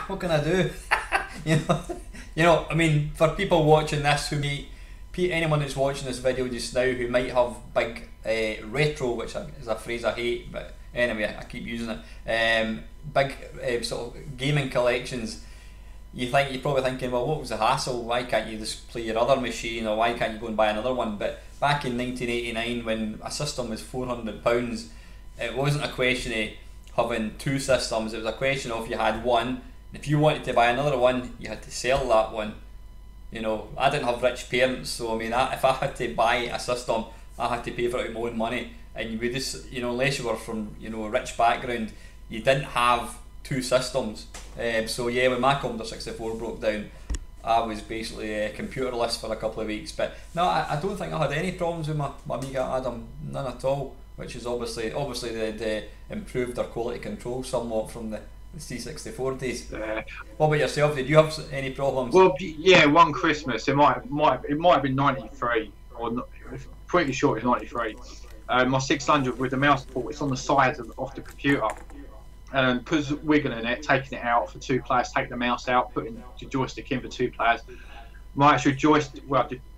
what can I do? you know. I mean, for people watching this anyone that's watching this video just now who might have big retro, which is a phrase I hate, but anyway, I keep using it. Big sort of gaming collections. You're probably thinking, well, what was the hassle? Why can't you just play your other machine, or why can't you go and buy another one? But back in 1989, when a system was £400, it wasn't a question of having two systems. It was a question of you had one, and if you wanted to buy another one, you had to sell that one. You know, I didn't have rich parents, so I mean, if I had to buy a system, I had to pay for it with my own money. And we just, unless you were from, a rich background, you didn't have two systems. So yeah, when my Commodore 64 broke down, I was basically computerless for a couple of weeks. But no, I don't think I had any problems with my Amiga Adam, none at all. Which is obviously they improved their quality control somewhat from the C64 days. What about yourself? Did you have any problems? Well, yeah, one Christmas it might have been 93, or not, pretty sure it's 93. My 600 with the mouse port, it's on the side of the computer, and because wiggling it, taking it out for 2 players, take the mouse out, putting the joystick in for 2 players. My actual joystick,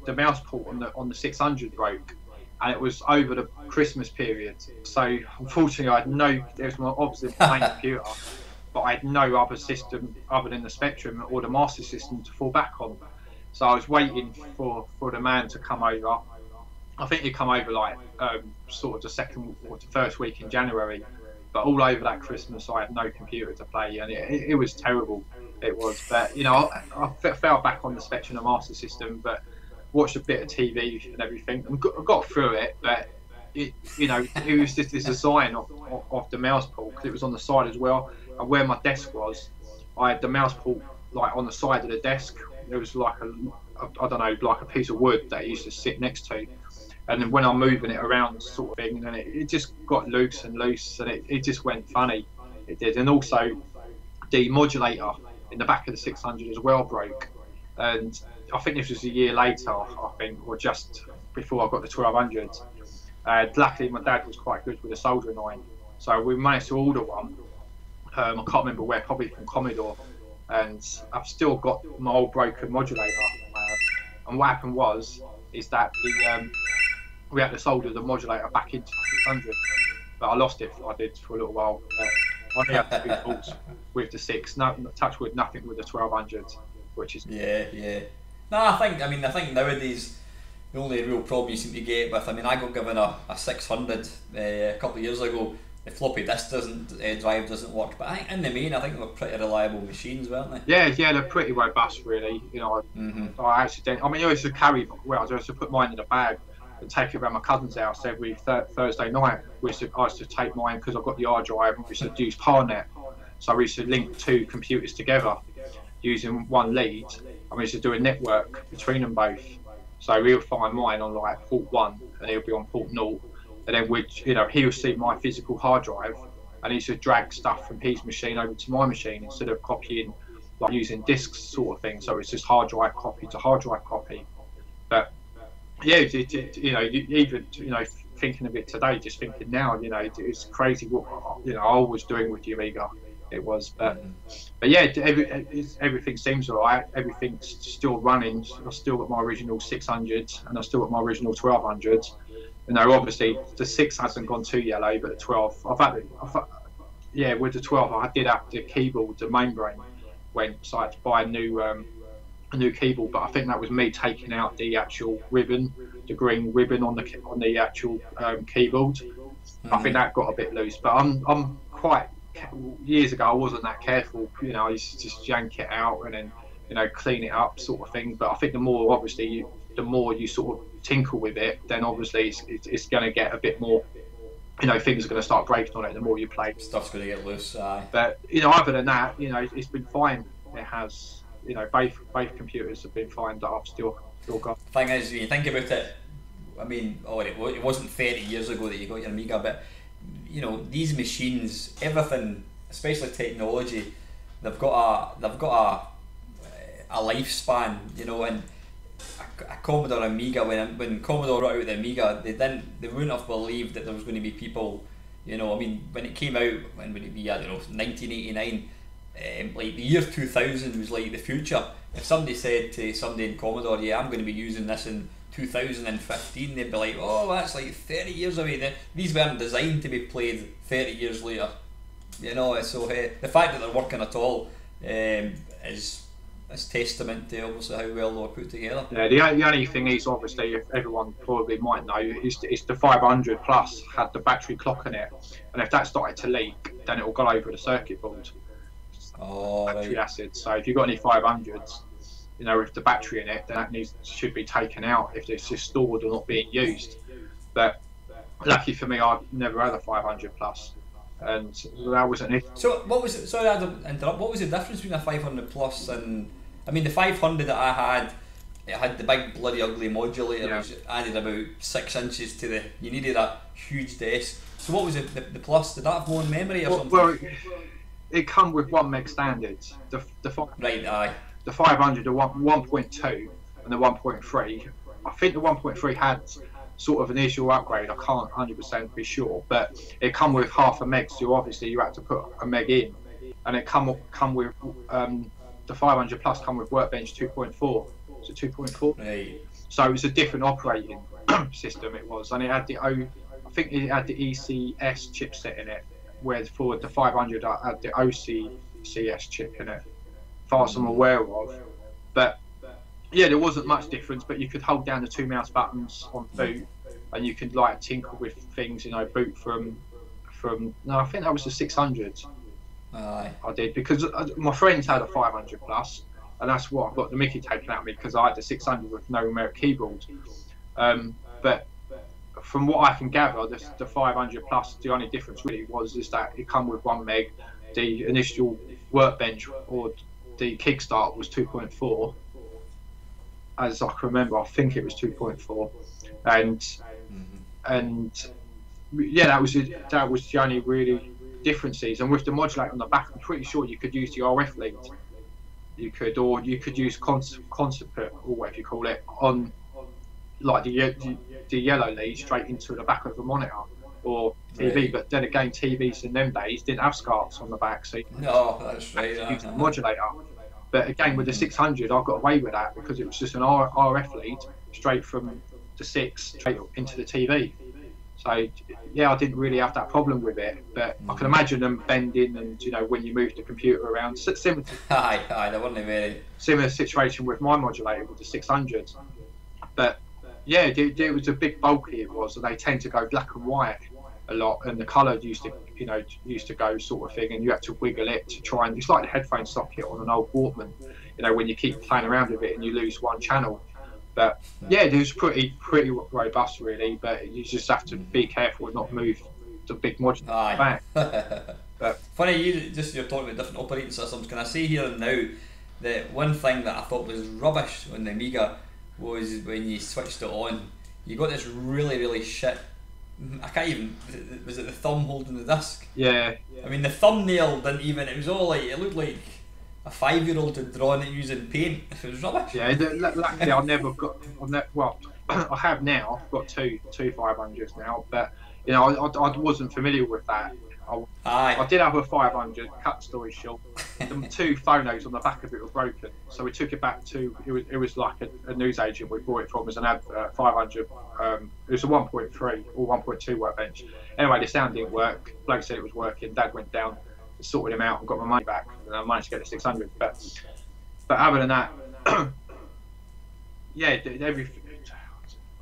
the mouse port on the 600 broke, and it was over the Christmas period. So unfortunately, there was obviously the main computer, but I had no other system other than the Spectrum or the Master System to fall back on. So I was waiting for the man to come over. I think he'd come over like sort of the second or the first week in January. But all over that Christmas, I had no computer to play, and it was terrible. It was, but I fell back on the Spectrum and Master System, but watched a bit of TV and everything, and got through it. But it was just this design of the mouse port, because it was on the side as well. And where my desk was, I had the mouse port like on the side of the desk. There was like like a piece of wood that it used to sit next to. And then when I'm moving it around, sort of thing, and it just got loose, and it just went funny. It did. And also, the modulator in the back of the 600 as well broke. And I think this was a year later, or just before I got the 1200. Luckily, my dad was quite good with a soldering iron, so we managed to order one. I can't remember where, probably from Commodore. And I've still got my old broken modulator. And what happened is that we had to solder the modulator back into the 600, but I lost it. I did for a little while. I only had 2 faults with the 6. No, touch wood, nothing with the 1200, which is yeah. No, I think nowadays the only real problem you seem to get with, I got given a 600 a couple of years ago. The floppy disk drive doesn't work, but in the main, I think they were pretty reliable machines, weren't they? Yeah, they're pretty robust, really. I actually I used to carry. I used to put mine in a bag and take it around my cousin's house every Thursday night. I used to take mine because I've got the hard drive, and we used to use ParNet. So we used to link 2 computers together using one lead, and we used to do a network between them both. So he'll find mine on like port 1, and he'll be on port 0. And then he'll see my physical hard drive, and he should drag stuff from his machine over to my machine instead of copying, like using disks sort of thing. So it's just hard drive copy to hard drive copy. But yeah, even thinking of it today, just thinking now, it's crazy what I was doing with the Amiga. It was, but yeah, everything seems alright. Everything's still running. I've still got my original 600s, and I've still got my original 1200s. Obviously the 6 hasn't gone too yellow, but the 12, with the 12, I did have the keyboard, the mainframe went, so I had to buy a new keyboard. But I think that was me taking out the actual ribbon, the green ribbon on the actual keyboard. I think that got a bit loose, but I'm quite. Years ago, I wasn't that careful. I used to just yank it out and then clean it up, sort of thing. But I think the more you sort of tinker with it, then obviously it's going to get a bit more, you know, things are going to start breaking on it the more you play. Stuff's going to get loose. But, you know, other than that, you know, it's been fine. It has, you know, both computers have been fine that I've still got. Thing is, when you think about it, I mean, it wasn't 30 years ago that you got your Amiga, but, you know, these machines, everything, especially technology, they've got a lifespan, you know, and a Commodore Amiga, when Commodore brought out the Amiga, they wouldn't have believed that there was going to be people, you know, I mean, when it came out, when would it be, I don't know, 1989, like the year 2000 was like the future. If somebody said to somebody in Commodore, yeah, I'm going to be using this in 2015, they'd be like, oh, that's like 30 years away. These weren't designed to be played 30 years later, you know. So the fact that they're working at all is testament to obviously how well they were put together. Yeah, the only thing is, obviously, if everyone probably might know, is the 500 plus had the battery clock in it, and if that started to leak, then it will go over the circuit board. Battery acid. So if you've got any 500s, you know, with the battery in it, then that should be taken out if it's just stored or not being used. But lucky for me, I've never had a 500 plus, and that wasn't it. So what was it? Sorry, I don't interrupt. What was the difference between a 500 plus and, I mean, the 500 that I had? It had the big bloody ugly modulator, which added about 6 inches to the. You needed a huge desk. So what was it? The plus? Did that have more memory or something? Well, it come with 1 meg standards. The 500, the 1.2 and the 1.3. I think the 1.3 had sort of an initial upgrade. I can't 100% be sure, but it come with half a meg. So obviously you had to put a meg in, and it come with the 500 plus come with Workbench 2.4. So 2.4. Right. So it was a different operating system. It was, and it had I think it had the ECS chipset in it. Whereas for the 500, I had the OCCS chip in it, as far as I'm aware of. But yeah, there wasn't much difference, but you could hold down the 2 mouse buttons on boot, and you could like tinker with things, you know, boot from no, I think that was the 600. I did, because my friends had a 500 plus, and that's what I got the Mickey taken out of me, because I had the 600 with no numeric keyboard. But from what I can gather, the 500 plus, the only difference really was is that it come with 1 meg. The initial Workbench or the Kickstart was 2.4. As I can remember, I think it was 2.4, and yeah, that was the only really differences. And with the modulator on the back, I'm pretty sure you could use the RF lead. You could use concipit, or whatever you call it, on like the yellow lead straight into the back of the monitor or TV. Right. But then again, TVs in them days didn't have SCARTs on the back, so no, that's right. use the modulator. But again, with the 600, I got away with that because it was just an RF lead straight from the 6 straight into the TV. So yeah, I didn't really have that problem with it. But I can imagine them bending, and you know, when you move the computer around, similar. Aye, there wasn't a very similar situation with my modulator with the 600. But yeah, it was a big bulky. It was, and they tend to go black and white a lot, and the colour used to go sort of thing, and you had to wiggle it to try and. It's like the headphone socket on an old Walkman, you know, when you keep playing around with it and you lose one channel. But yeah, it was pretty robust really, but you just have to be careful and not move the big modulator back. But funny, you're talking about different operating systems. Can I say here and now that one thing that I thought was rubbish on the Amiga was when you switched it on, you got this really shit. I can't even. Was it the thumb holding the disc? Yeah. I mean, the thumbnail didn't even. It was all like, it looked like a 5-year-old had drawn it using paint. It was rubbish. Yeah. Luckily, I never got. Well, I have now. I've got two 500s now, but you know, I wasn't familiar with that. I did have a 500. Cut story short, the 2 phonos on the back of it were broken, so we took it back to. It was like a news agent we bought it from as an advert. 500. It was a 1.3 or 1.2 Workbench. Anyway, the sound didn't work. Bloke said it was working. Dad went down, sorted him out, and got my money back. And I managed to get the 600. But other than that, yeah, everything.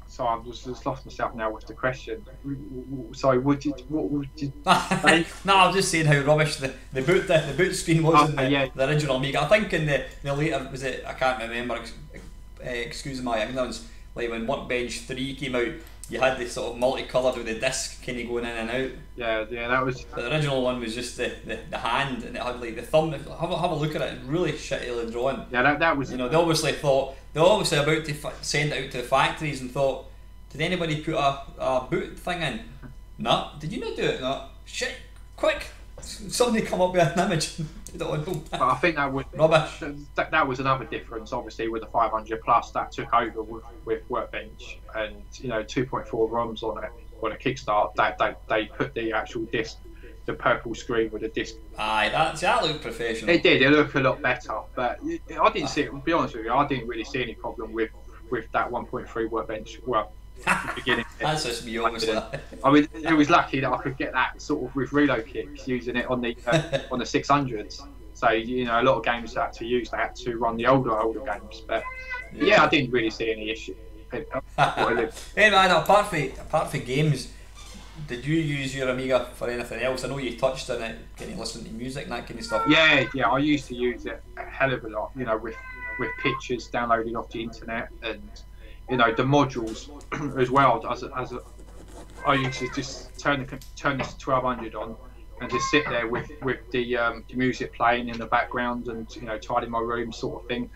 So I've just lost myself now with the question. Sorry, what would you say? No, I was just saying how rubbish the boot screen was in the original Amiga. I think in the later, was it, I can't remember, excuse my ignorance, like when Workbench 3 came out, you had the sort of multicoloured with the disc kind of going in and out. Yeah, that was. But the original one was just the hand, and it had like the thumb. Have a look at it. It's really shittily drawn. Yeah, that was. You know, they obviously about to send it out to the factories and thought, did anybody put a boot thing in? No. Did you not do it? No. Shit. Quick. Somebody come up with an image. But I think that was rubbish. That was another difference, obviously, with the 500 plus that took over with Workbench, and 2.4 ROMs on it on a kickstart. That they put the actual disc, the purple screen with a disc. Aye, that looked professional. It did. It looked a lot better, but I didn't see it. To be honest with you, I didn't really see any problem with that 1.3 Workbench. Well. Beginning. That's just me, obviously. I mean, it was lucky that I could get that sort of with reload kicks using it on the 600s. So a lot of games I had to use. They had to run the older games, but yeah, I didn't really see any issue. Hey man, apart from games, did you use your Amiga for anything else? I know you touched on it. Can you listen to music and that kind of stuff? Yeah, I used to use it a hell of a lot. With pictures downloaded off the internet and. The modules as well. I used to just turn this 1200 on and just sit there with the music playing in the background and tidy my room sort of thing.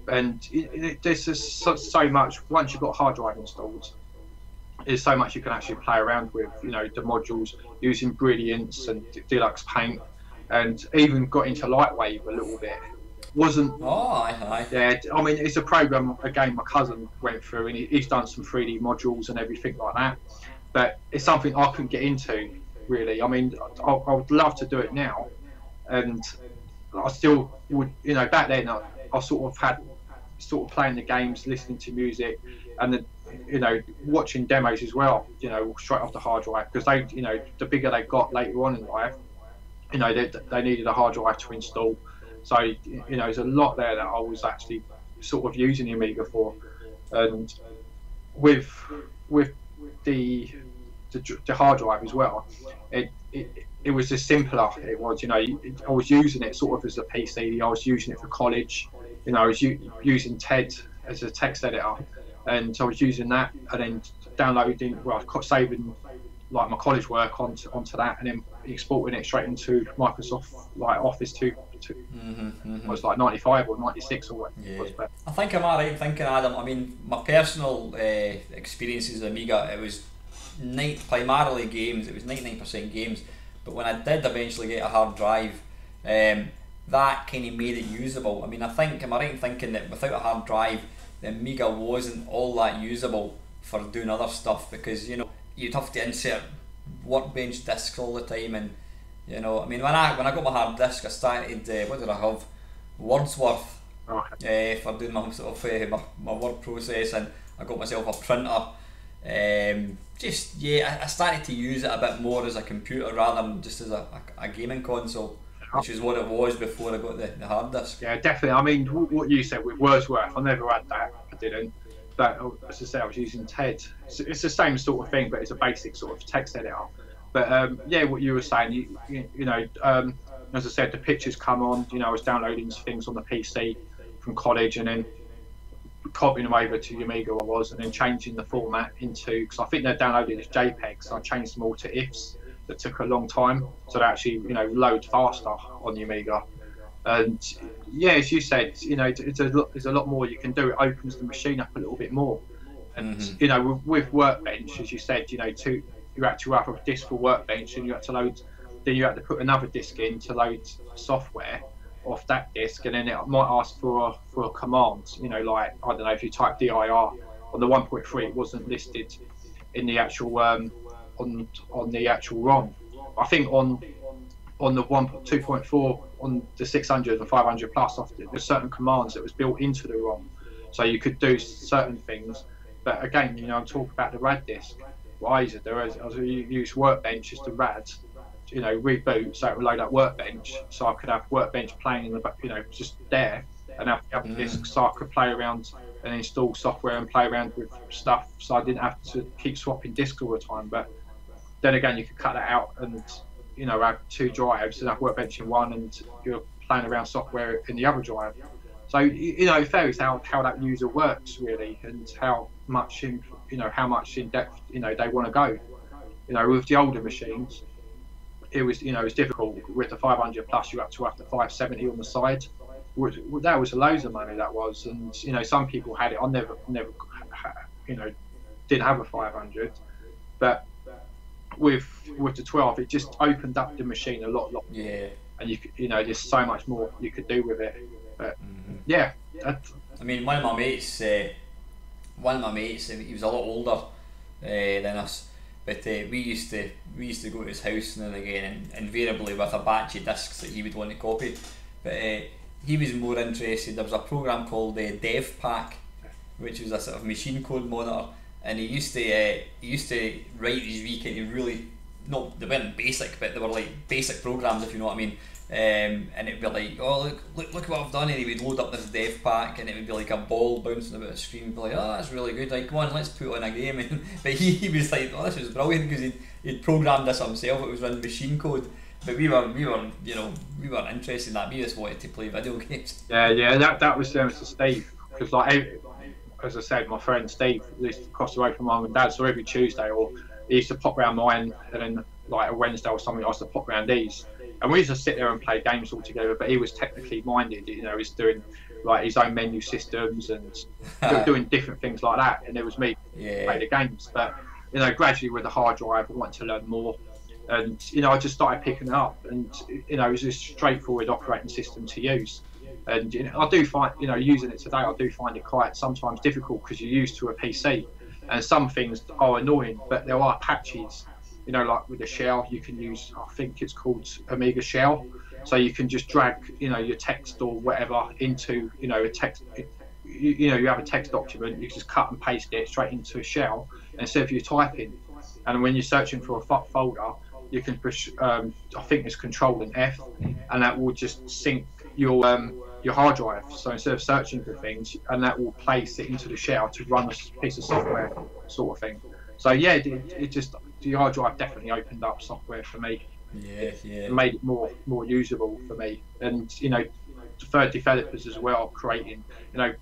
And there's just so much. Once you've got a hard drive installed, there's so much you can actually play around with. The modules using Brilliance and Deluxe Paint, and even got into Lightwave a little bit. Wasn't. Oh, aye. Yeah, I mean, it's a game my cousin went through, and he's done some 3D modules and everything like that. But it's something I couldn't get into, really. I mean, I would love to do it now, and I still would. Back then, I sort of playing the games, listening to music, and watching demos as well. Straight off the hard drive, because they, the bigger they got later on in life, they needed a hard drive to install. So there's a lot there that I was actually sort of using the Amiga for, and with the hard drive as well, it was just simpler. It was I was using it sort of as a PC. I was using it for college. I was using TED as a text editor, and so I was using that and then downloading, saving like my college work onto that, and then exporting it straight into Microsoft Office 2. Was like 95 or 96 or what. Yeah. I think I'm alright thinking, Adam. I mean, my personal experiences with Amiga, it was primarily games. It was 99% games. But when I did eventually get a hard drive, that kind of made it usable. I mean, am I right in thinking that without a hard drive, the Amiga wasn't all that usable for doing other stuff, because you'd have to insert Workbench discs all the time, and I mean, when I got my hard disk, I started what did I have? Wordsworth for doing my sort of my word processing. I got myself a printer. I started to use it a bit more as a computer rather than just as a gaming console, which is what it was before I got the hard disk. Yeah, definitely. I mean, what you said with Wordsworth, I never had that. I didn't. But as I say, I was using TED. It's the same sort of thing, but it's a basic sort of text editor. But what you were saying, as I said, the pictures come on. I was downloading things on the PC from college and then copying them over to the Amiga and then changing the format into, because I think they're downloaded as JPEGs, so I changed them all to IFs. That took a long time, so they actually load faster on the Amiga. And yeah, as you said, there's a lot more you can do. It opens the machine up a little bit more. And with Workbench, as you said, you had to have a disk for Workbench, and you had to put another disk in to load software off that disk, and then it might ask for a command. Like, I don't know, if you type dir on the 1.3, it wasn't listed in the actual on the actual ROM. I think on the 2.4 on the 600 and 500 plus, there's certain commands that was built into the ROM, so you could do certain things. But again, I'm talking about the RAD disk. What I used to do is I use Workbench as the RAD, reboot, so it would load up Workbench, so I could have Workbench playing in the back, just there, and have the other disk, so I could play around and install software and play around with stuff, so I didn't have to keep swapping disks all the time. But then again, you could cut that out and have two drives and have Workbench in one, and you're playing around software in the other drive. So it varies how that user works really, and how much in depth they want to go. With the older machines, it was difficult. With the 500 plus, you up to 570 on the side. That was loads of money, that was, and some people had it. I never didn't have a 500, but with the 12, it just opened up the machine a lot. Yeah. And there's so much more you could do with it. But yeah. I mean, one of my mates, he was a lot older than us, but we used to go to his house now and again, and invariably with a batch of discs that he would want to copy. But he was more interested. There was a program called Dev Pack, which was a sort of machine code monitor, and he used to write these wee kind of really, no, they weren't basic, but they were like basic programs, if you know what I mean. And it'd be like, oh look what I've done, and he would load up this dev pack, and it would be like a ball bouncing about a screen. He'd be like, oh, that's really good, like, come on, let's put on a game. But he was like, oh, this is brilliant, because he'd programmed this himself. It was in machine code. But we were interested in that. We just wanted to play video games. Yeah, that was to Steve, because like, as I said, my friend Steve lives across the road from Mum and Dad, so every Tuesday, or he used to pop round mine, and then like a Wednesday or something, I used to pop round these, and we used to sit there and play games all together. But he was technically minded, he's doing like his own menu systems and doing different things like that, and it was me play the games. But gradually with the hard drive, I wanted to learn more, and I just started picking it up, and it was a straightforward operating system to use. And I do find, using it today, I do find it quite sometimes difficult, because you're used to a PC, and some things are annoying, but there are patches. Like with the shell, you can use, I think it's called Amiga Shell, so you can just drag, your text or whatever into, a text. You have a text document, you just cut and paste it straight into a shell instead of you typing. And when you're searching for a folder, you can push, I think it's Control and F, and that will just sync your hard drive. So instead of searching for things, and that will place it into the shell to run a piece of software, sort of thing. So yeah, it just, the hard drive definitely opened up software for me. It made it more usable for me. And for developers as well, creating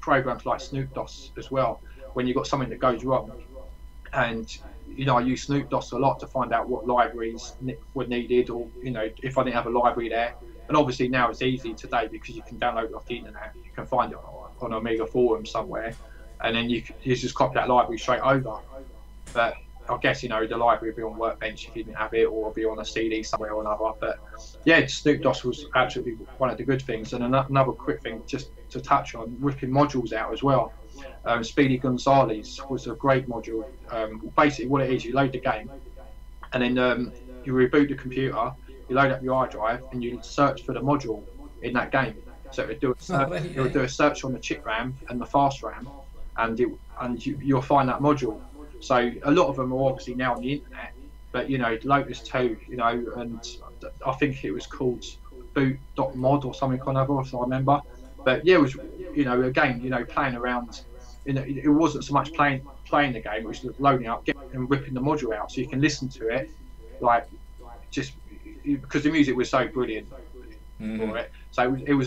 programs like Snoop DOS as well. When you've got something that goes wrong, and I use Snoop DOS a lot to find out what libraries were needed, or if I didn't have a library there. And obviously now it's easy today, because you can download it off the internet. You can find it on Amiga forum somewhere, and then you just copy that library straight over. But I guess the library would be on Workbench if you didn't have it, or be on a CD somewhere or another. But yeah, Snoop DOS was absolutely one of the good things. And another quick thing just to touch on, ripping modules out as well. Speedy Gonzales was a great module. Basically what it is, you load the game, and then you reboot the computer, you load up your hard drive, and you search for the module in that game. So it would do a search on the chip RAM and the fast RAM, and you'll find that module. So a lot of them are obviously now on the internet, but Lotus 2, and I think it was called boot.mod or something or another, if I remember. But yeah, it was again playing around. It wasn't so much playing the game; it was just loading up and ripping the module out, so you can listen to it, like just because the music was so brilliant for it. So it was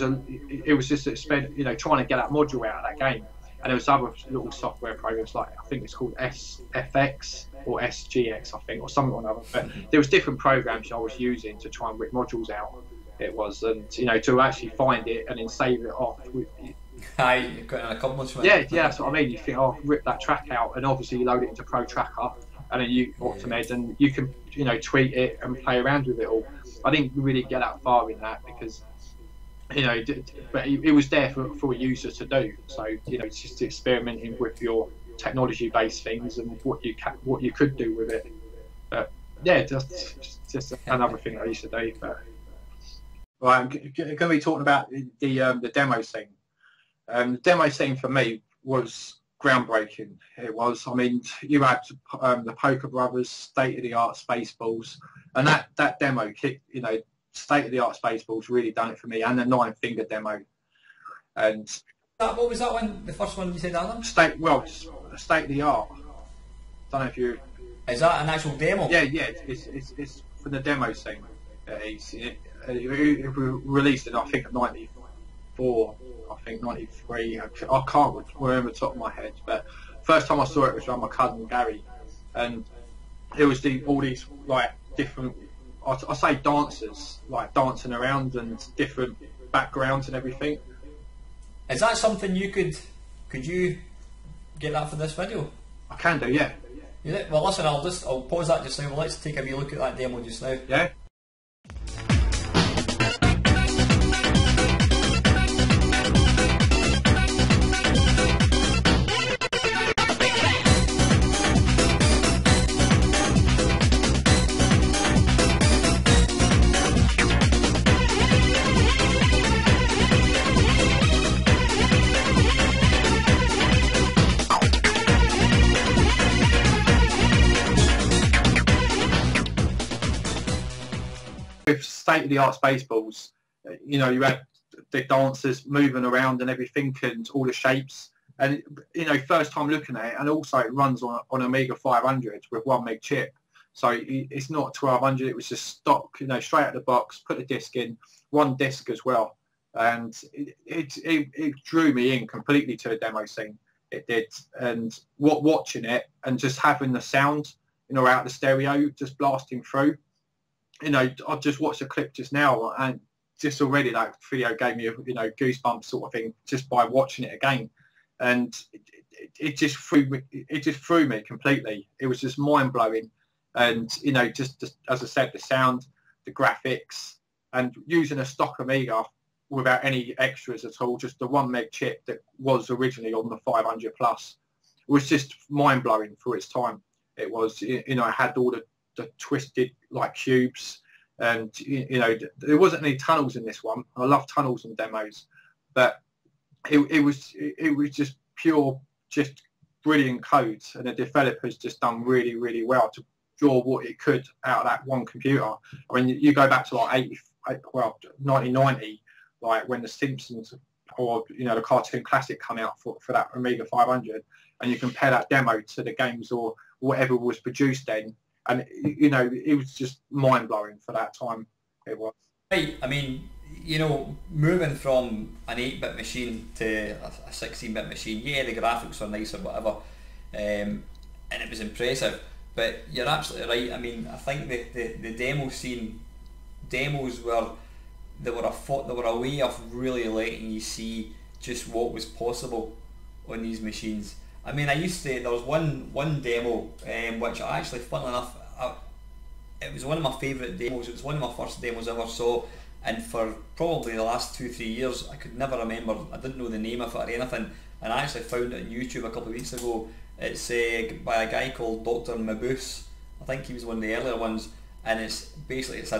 just trying to get that module out of that game. And there was other little software programs, like I think it's called SFX or SGX, I think, or something or another. But there was different programs I was using to try and rip modules out. It was, and to actually find it and then save it off. You got an accomplishment. Yeah, that's what I mean. You think, oh, rip that track out, and obviously you load it into Pro Tracker, and then you Optimed, and you can tweak it and play around with it all. I didn't really get that far in that, because but it was there for a user to do. So it's just experimenting with your technology-based things and what you could do with it. But yeah, just another thing I used to do. But right, I'm going to be talking about the demo scene. The demo scene for me was groundbreaking. It was. I mean, you had the Poker Brothers, state-of-the-art Spaceballs, and that demo kicked. State-of-the-art Spaceballs really done it for me, and the 9-finger demo. And what was that one? The first one you said, Adam? State-of-the-art. Don't know if you. Is that an actual demo? Yeah. It's for the demo scene. It released in I think '94 94, I think 93. I can't remember the top of my head, but first time I saw it was around my cousin Gary, and it was all these like different, I say dancers, like dancing around and different backgrounds and everything. Is that something you could you get that for this video? I can do, yeah. Well, listen, I'll pause that just now. Well, let's take a wee look at that demo just now. Yeah. With state-of-the-art Spaceballs, you know, you had the dancers moving around and everything, and all the shapes. And you know, first time looking at it, and also it runs on Amiga 500 with 1 meg chip. So it's not 1200. It was just stock, you know, straight out of the box. Put the disc in, 1 disc as well, and it drew me in completely to the demo scene. It did, and watching it and just having the sound, you know, out the stereo just blasting through. You know, I've just watched a clip just now, and just already that video gave me, you know, goosebumps sort of thing just by watching it again, and it just threw me completely. It was just mind blowing, and you know, just as I said, the sound, the graphics, and using a stock Amiga without any extras at all, just the 1 meg chip that was originally on the 500 plus, was just mind blowing for its time. It was, you know, it had all the twisted like cubes, and you know, there wasn't any tunnels in this one. I love tunnels and demos, but it was just pure, just brilliant codes, and the developers just done really well to draw what it could out of that one computer. I mean, you go back to like 1990, like when the Simpsons or, you know, the cartoon classic come out for that Amiga 500, and you compare that demo to the games or whatever was produced then. And you know, it was just mind blowing for that time. It was. Right. I mean, you know, moving from an 8-bit machine to a 16-bit machine, yeah, the graphics were nice or whatever, and it was impressive. But you're absolutely right. I mean, I think the demo scene, demos were a way of really letting you see just what was possible on these machines. I mean, there was one demo, which I actually, funnily enough, it was one of my favourite demos. It was one of my first demos I ever saw, and for probably the last 2-3 years I could never remember, I didn't know the name of it or anything, and I actually found it on YouTube a couple of weeks ago. It's by a guy called Dr. Mabuse. I think he was one of the earlier ones, and it's basically it's a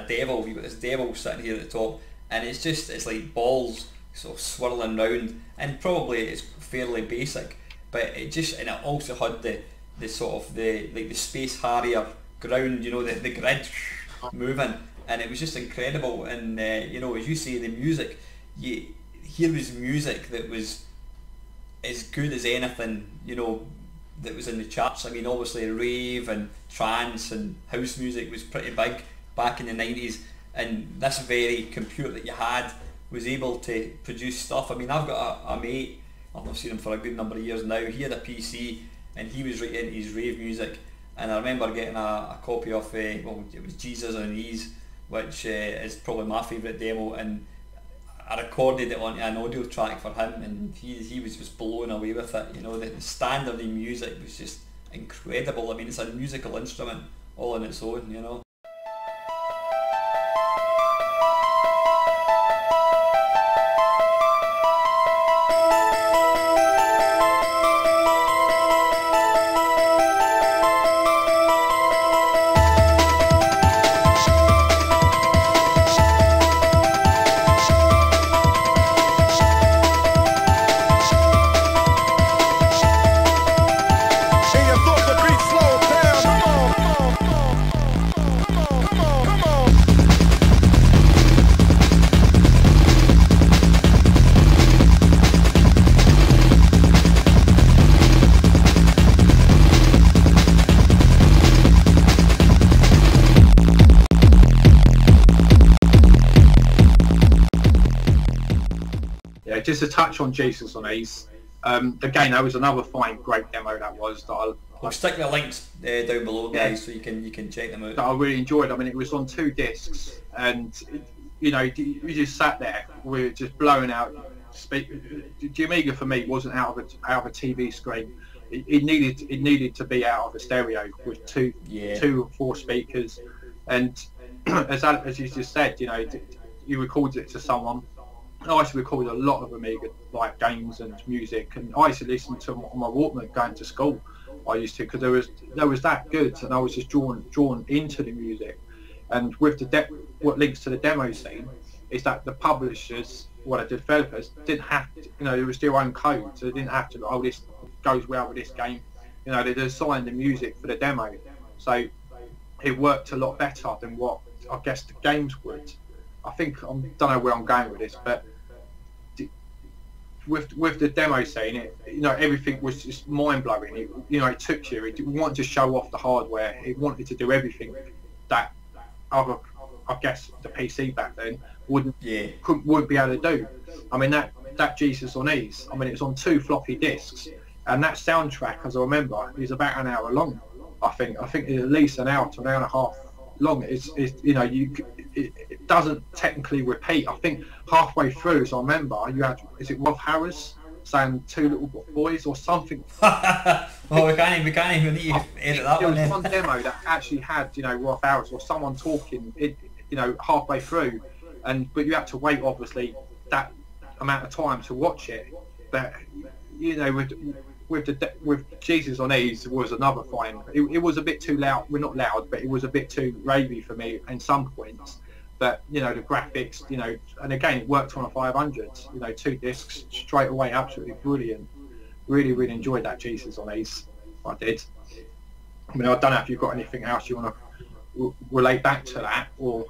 devil. You've got this devil sitting here at the top, and it's like balls sort of swirling round, and probably it's fairly basic, but it also had the sort of the Space Harrier ground, you know, the grid moving, and it was just incredible. And you know, as you say, the music, here was music that was as good as anything, you know, that was in the charts. I mean, obviously rave and trance and house music was pretty big back in the 90s, and this very computer that you had was able to produce stuff. I mean, I've got a mate, I've not seen him for a good number of years now. He had a PC and he was right into his rave music, and I remember getting a copy of well, it was Jesus on Ease, which is probably my favourite demo, and I recorded it onto an audio track for him, and he was just blown away with it. You know, the standard in music was just incredible. I mean, it's a musical instrument all on its own, you know. just a touch on Jesus on Ease. Again, that was another fine, great demo that was. I'll stick the links down below, guys, so you can check them out. That I really enjoyed. I mean, it was on 2 discs, and you know, we just sat there, we were just blowing out. The Amiga for me wasn't out of a TV screen. It needed to be out of a stereo with 2 or 4 speakers, and as you just said, you know, you recorded it to someone. I used to record a lot of Amiga like games and music, and I used to listen to them on my Walkman going to school. I used to, because there was that good, and I was just drawn into the music. And with what links to the demo scene is that the publishers, the developers, didn't have to, you know, it was their own code, so they didn't have to, oh, this goes well with this game. You know, they designed the music for the demo, so it worked a lot better than what I guess the games would. I think, I don't know where I'm going with this, but with the demo scene, you know, everything was just mind blowing. It took you. It wanted to show off the hardware. It wanted to do everything that other, I guess, the PC back then wouldn't be able to do. I mean, that Jesus on Ease. I mean, it was on 2 floppy disks, and that soundtrack, as I remember, is about an hour long. I think it's at least an hour to an hour and a half long. It's you know, it doesn't technically repeat. I think halfway through, as I remember, you had, is it Rob Harris saying 2 little boys or something? Well, we can't even need to edit that one. There was one demo that actually had, you know, Rob Harris or someone talking, you know, halfway through, but you had to wait obviously that amount of time to watch it. But you know, with Jesus on Ease was another fine. It was a bit too loud. Well, not loud, but it was a bit too ravey for me in some points. But you know, the graphics, you know, and again, it worked on a 500. You know, 2 discs straight away, absolutely brilliant. Really enjoyed that Jesus on Ease. I did. I mean, I don't know if you've got anything else you want to relate back to that, or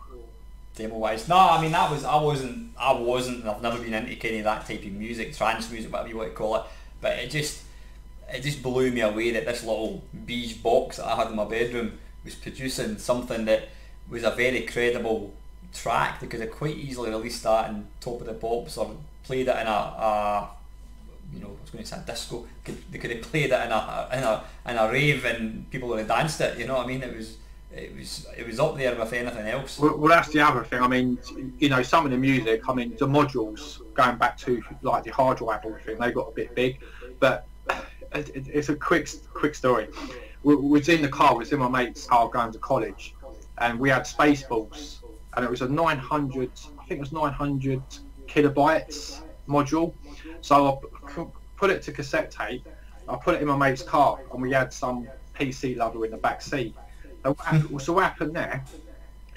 demo wise. No, I mean, I wasn't. I've never been into kind of that type of music, trance music, whatever you want to call it. But it just blew me away that this little beige box that I had in my bedroom was producing something that was a very credible track. They could have quite easily released that in Top of the Pops, or played it in a you know, I was going to say a disco. They could have played it in a rave and people would have danced it. You know what I mean? It was up there with anything else. Well, that's the other thing. I mean, you know, some of the music, I mean, the modules, going back to like the hard drive and everything, they got a bit big. But it's a quick story. We was in the car, was in my mate's car going to college, and we had Spaceballs, and it was a 900, I think it was 900 kilobytes module. So I put it to cassette tape, I put it in my mate's car, and we had some PC lover in the back seat. So what happened there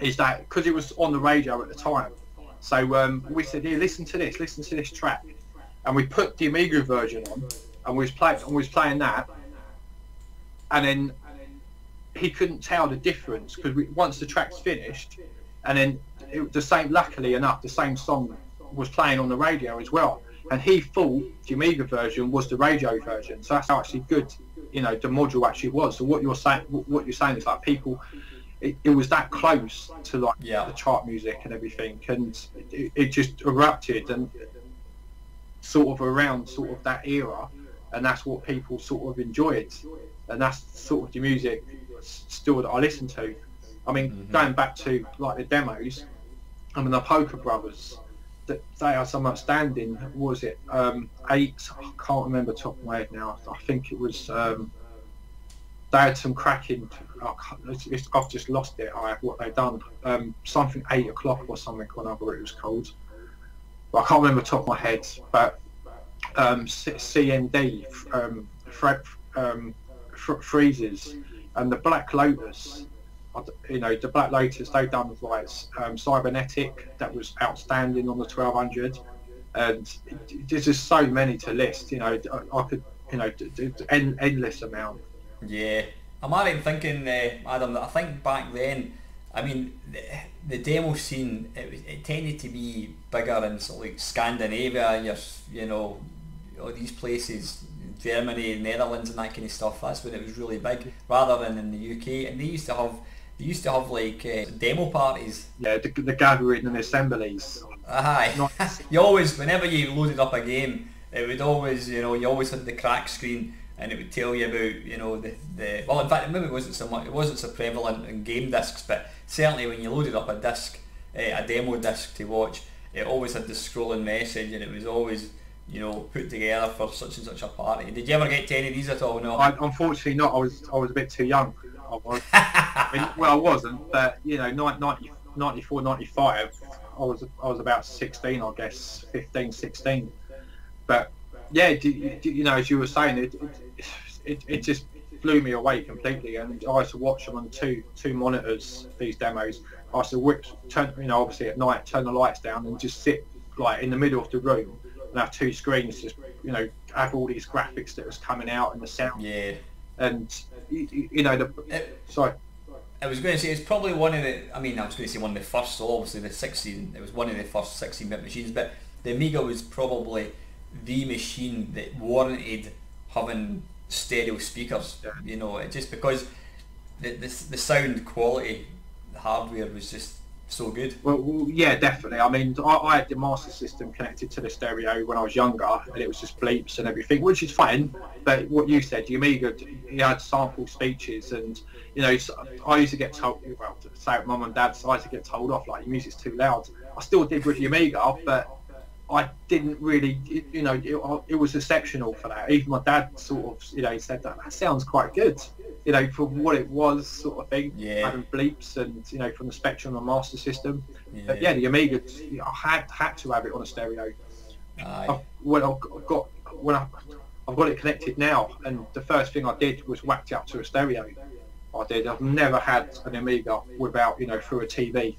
is that, because it was on the radio at the time, so we said, here, listen to this track, and we put the Amiga version on, and we was playing that, and then he couldn't tell the difference, because once the track's finished, and then luckily enough, the same song was playing on the radio as well, and he thought the Amiga version was the radio version. So that's how actually good, you know, the module actually was. So what you're saying is like people, it was that close to like the chart music and everything, and it just erupted and sort of around sort of that era, and that's what people sort of enjoyed, and that's sort of the music still that I listen to. I mean, going back to like the demos, I mean, the Poker Brothers, that they are some outstanding. What was it 8? I can't remember top of my head now. I think it was they had some cracking, I've just lost it. What they done, something 8 o'clock or something, whatever it was called, but I can't remember top of my head. But CND, Freezes, and the Black Lotus, you know, the Black Lotus, they've done like Cybernetic, that was outstanding on the 1200, and there's just so many to list. You know, I could, you know, endless amount. Yeah, I'm already thinking, Adam, that I think back then, I mean, the demo scene, it tended to be bigger in sort of like Scandinavia, you know, all these places, Germany, Netherlands and that kind of stuff. That's when it was really big, rather than in the UK. And they used to have they used to have like demo parties. Yeah, the gathering and assemblies. Aye. Nice. You always, whenever you loaded up a game, it would always, you know, you always had the crack screen, and it would tell you about, you know, the well, in fact, maybe it wasn't so much, it wasn't so prevalent in game discs, but certainly when you loaded up a disc, a demo disc to watch, it always had the scrolling message, and it was always, you know, put together for such and such a party. Did you ever get to any of these at all? No. Unfortunately not. I was a bit too young. I mean, well, I wasn't, but you know, 94, 95, I was about 16, I guess, 15, 16. But yeah, you know, as you were saying, it just blew me away completely, and I used to watch them on two monitors, these demos. I used to turn, you know, obviously at night, turn the lights down and just sit like in the middle of the room and have two screens, just, you know, have all these graphics that was coming out and the sound. Yeah. And you know, sorry. I was going to say it's probably one of the. I mean, I was going to say one of the first. So obviously the 16. It was one of the first 16-bit machines, but the Amiga was probably the machine that warranted having stereo speakers. Yeah. You know, just because the sound quality, the hardware was just so good. Well, yeah, definitely. I mean, I had the Master System connected to the stereo when I was younger, and it was just bleeps and everything, which is fine. But what you said, the Amiga, you had sample speeches, and you know, I used to get told, well, say at Mum and Dad's, I used to get told off like your music's too loud. I still did with the Amiga, but I didn't really, you know, it was exceptional for that. Even my dad sort of, you know, said that sounds quite good, you know, for what it was, sort of thing. Yeah. Having bleeps and, you know, from the Spectrum and Master System. Yeah. But yeah, the Amiga, you know, I had to have it on a stereo. Aye. I've got it connected now, and the first thing I did was whacked it up to a stereo. I did. I've never had an Amiga without, you know, through a TV.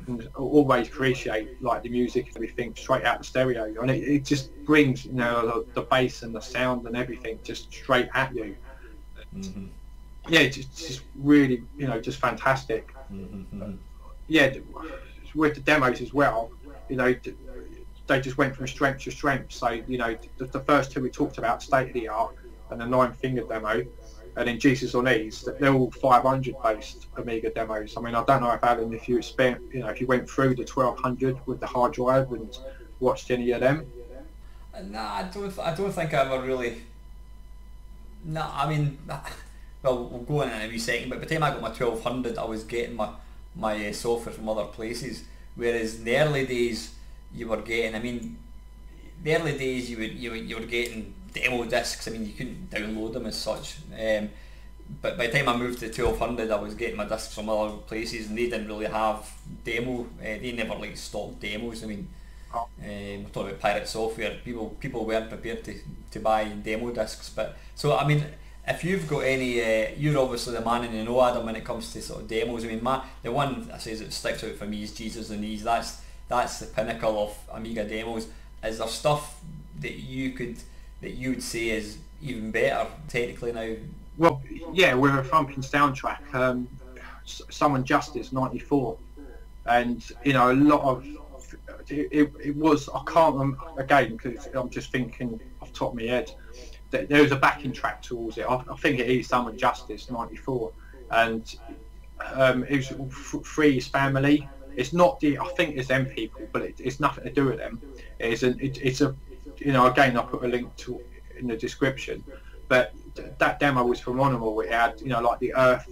And I always appreciate like the music and everything straight out the stereo, and it just brings, you know, the bass and the sound and everything just straight at you. Yeah, it's just really, you know, just fantastic. Yeah, with the demos as well, you know, they just went from strength to strength. So, you know, the first two we talked about, State of the Art and the 9-finger demo, and then Jesus on Ease, they're all 500 based Amiga demos. I mean, I don't know if Alan, if you spent, you know, if you went through the 1200 with the hard drive and watched any of them. Nah, I don't think I ever really. Nah, I mean, well, we'll go in a wee second. But by the time I got my 1200, I was getting my software from other places. Whereas in the early days, you were getting. I mean, the early days you were getting demo discs. I mean, you couldn't download them as such. But by the time I moved to 1200, I was getting my discs from other places, and they didn't really have demo. They never like stocked demos. I mean, we're talking about pirate software. People weren't prepared to buy demo discs. But so I mean, if you've got any, you're obviously the man in the know, Adam, when it comes to sort of demos. I mean, the one I says that sticks out for me is Jesus and Ease. That's the pinnacle of Amiga demos. Is there stuff that you would say is even better technically now? Well, yeah, with a thumping soundtrack, Summon Justice '94, and you know, a lot of it was, I can't remember again because I'm just thinking off the top of my head. There was a backing track towards it. I think it is Summon Justice '94, and it was Free's Family. It's not the, I think it's them people, but it's nothing to do with them. It's a, you know, again, I'll put a link to in the description, but that demo was phenomenal. It had, you know, like the earth,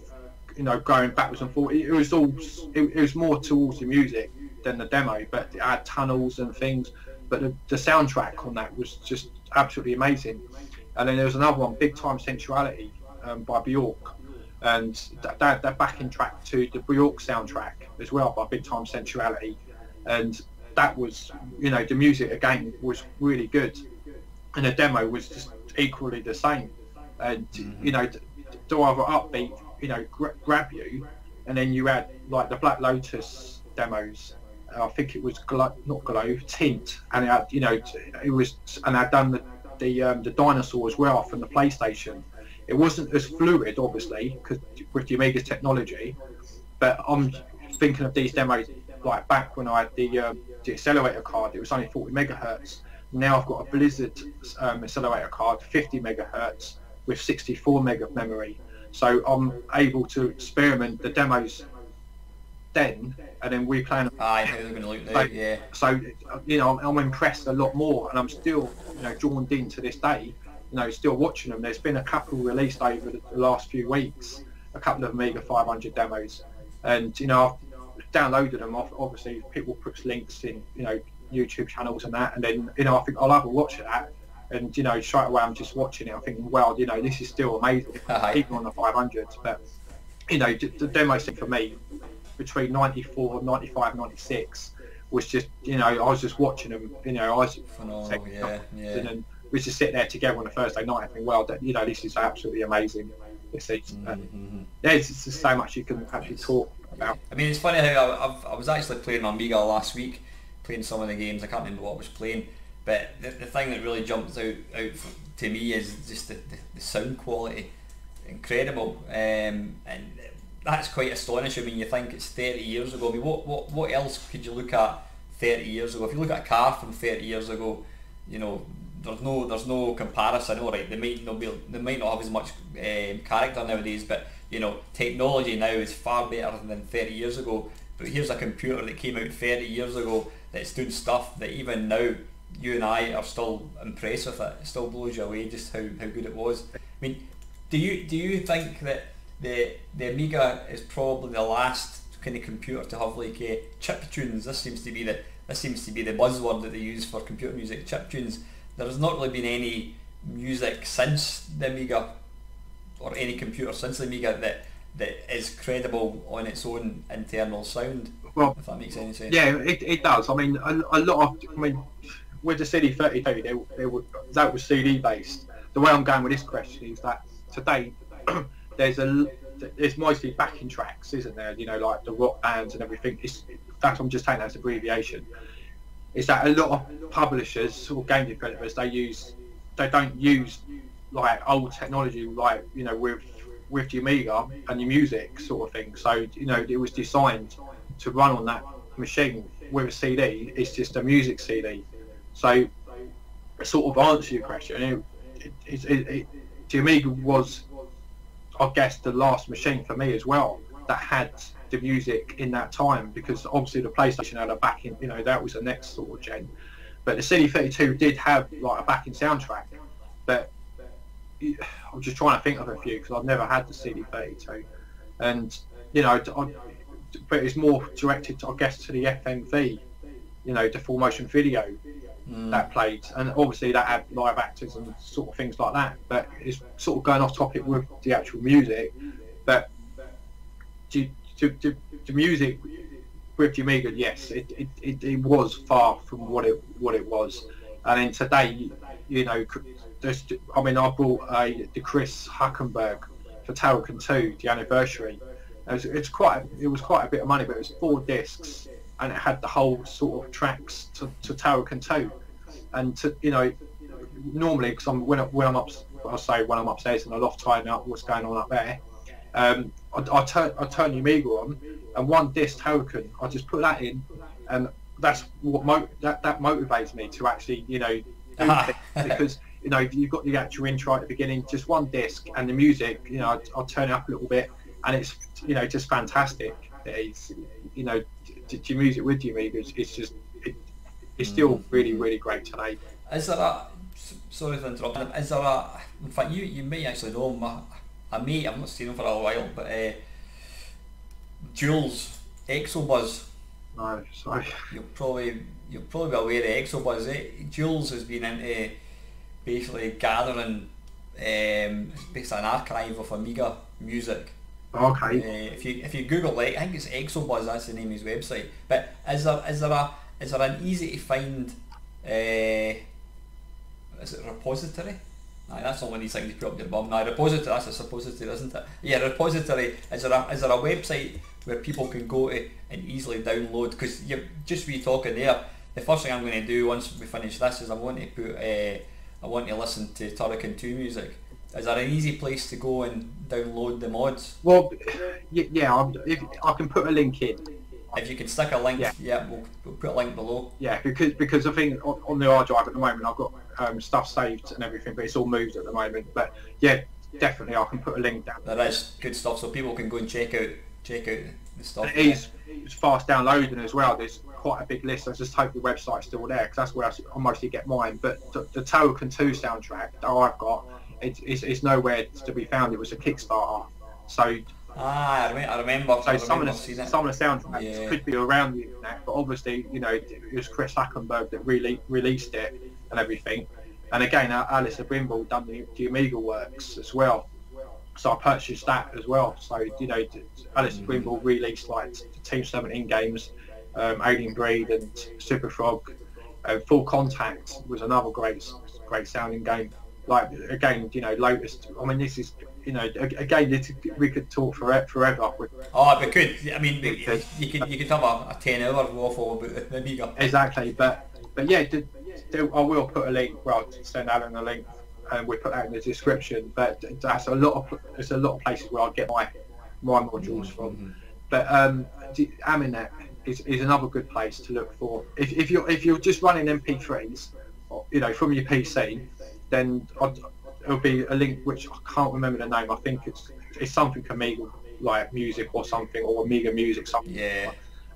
you know, going backwards and forwards. It was more towards the music than the demo, but it had tunnels and things. But the soundtrack on that was just absolutely amazing. And then there was another one, Big Time Sensuality, by Bjork, and that backing track to the Bjork soundtrack as well by Big Time Sensuality, and that was, you know, the music again was really good, and the demo was just equally the same. And you know, the other upbeat, you know, grab you, and then you had like the Black Lotus demos. I think it was not Glow, Tint, and it had, you know, it was, and I'd done the dinosaur as well from the PlayStation. It wasn't as fluid, obviously, because with the Amiga technology, but I'm thinking of these demos like back when I had the accelerator card. It was only 40 megahertz. Now I've got a Blizzard accelerator card, 50 megahertz with 64 meg of memory. so I'm able to experiment the demos then, and then we plan. Aye, how they're going to look now, yeah. So you know, I'm impressed a lot more, and I'm still, you know, drawn in to this day. You know, still watching them. There's been a couple released over the last few weeks, a couple of Amiga 500 demos, and you know, I've downloaded them. Obviously, people put links in, you know, YouTube channels and that, and then, you know, I think I'll have a watch of that, and you know, straight away I'm just watching it. I'm thinking, well, you know, this is still amazing, even on the 500s. But you know, the demo thing for me, between 94, 95, 96, was just, you know, I was just watching them. You know, I was phenomenal, yeah. And we just sit there together on a Thursday night and think, well, you know, this is absolutely amazing. This is, there's just so much you can actually talk about. I mean, it's funny how I was actually playing Amiga last week, playing some of the games. I can't remember what I was playing, but the thing that really jumps out to me is just the sound quality, incredible, and that's quite astonishing when you think it's 30 years ago. I mean, what else could you look at 30 years ago? If you look at a car from 30 years ago, you know, there's no comparison. All right, they might not have as much character nowadays, but you know, technology now is far better than 30 years ago. But here's a computer that came out 30 years ago that's doing stuff that even now you and I are still impressed with it. It still blows you away just how good it was. I mean, do you think that the Amiga is probably the last kind of computer to have like chip tunes? This seems to be the buzzword that they use for computer music, chip tunes. There's not really been any music since the Amiga, or any computer since the Amiga, that is credible on its own internal sound. Well, if that makes any sense. Yeah, it does. I mean, a lot of, I mean, with the CD32, that was CD based. The way I'm going with this question is that today there's mostly backing tracks, isn't there? You know, like the rock bands and everything. That's, I'm just taking that as abbreviation. Is that a lot of publishers or game developers, they don't use like old technology, like, you know, with the Amiga and your music sort of thing. So, you know, it was designed to run on that machine with a CD. It's just a music CD. So, sort of answer your question, the Amiga was, I guess, the last machine for me as well that had the music in that time, because obviously the PlayStation had a backing, you know, that was the next sort of gen. But the CD32 did have like a backing soundtrack, but I'm just trying to think of a few because I've never had the CD32, and you know, but it's more directed to, I guess, to the FMV, you know, the full motion video that played, and obviously that had live actors and sort of things like that. But it's sort of going off topic with the actual music, but the music with the Amiga, yes, it was far from what it was. And then today, you know, I mean, I bought the Chris Huckenberg for Tarokin 2, the anniversary. It was quite a bit of money, but it was 4 discs, and it had the whole sort of tracks to Tarokin 2. And to, you know, normally, because when I'm upstairs in the loft tidying up what's going on up there, I turn the Amiga on, and 1 disc Tarokin, I just put that in, and that's what that motivates me to actually, you know, do things, because, you know, you've got the actual intro at the beginning, just 1 disc, and the music, you know, I'll turn it up a little bit, and it's, you know, just fantastic. It's, you know, the music with the Amiga, it's just, it's still really, really great today. Is there a, sorry to interrupt, is there a, in fact you may actually know him, I've not seen him for a while, but Jules Exobuzz. No, sorry. You'll probably be aware of Exobuzz. Jules has been into basically gathering basically an archive of Amiga music. Okay. If you Google it, I think it's Exobuzz, that's the name of his website. But is there an easy to find is it repository? Aye, that's not one of these things you put up your bum. No, repository, that's a suppository, isn't it? Yeah, repository. Is there a website where people can go to and easily download? Because you're just talking there, the first thing I'm going to do once we finish this is I want to listen to Turrican 2 music. Is there an easy place to go and download the mods? Well, yeah, if I can put a link in. If you can stick a link, yeah, we'll put a link below. Yeah, because I think on the hard drive at the moment I've got stuff saved and everything, but it's all moved at the moment. But yeah, definitely, I can put a link down. That is good stuff, so people can go and check out the stuff. And it's fast downloading as well. There's quite a big list. I just hope the website's still there, because that's where I mostly get mine. But the Token 2 soundtrack that I've got, it's nowhere to be found. It was a Kickstarter, so. I remember. So some of the soundtracks yeah. could be around the internet, but obviously, you know, it was Chris Hackenberg that released it and everything. And again, Alice Brimble done the Amiga works as well, so I purchased that as well. So you know, Alice Brimble released like Team 17 games, Alien Breed and Super Frog. Full Contact was another great sounding game. Like again, you know, Lotus. I mean, this is. You know, again, we could talk forever. Oh, we could. I mean, you could have a 10-hour waffle about the Amiga. Exactly, but yeah, I will put a link. Well, send Alan a link, and we'll put that in the description. But there's a lot of places where I get my modules from. But Aminet is another good place to look for. If you're just running MP3s, you know, from your PC, then it'll be a link which I can't remember the name. I think it's something Amiga like music or something, or Amiga music something. Yeah.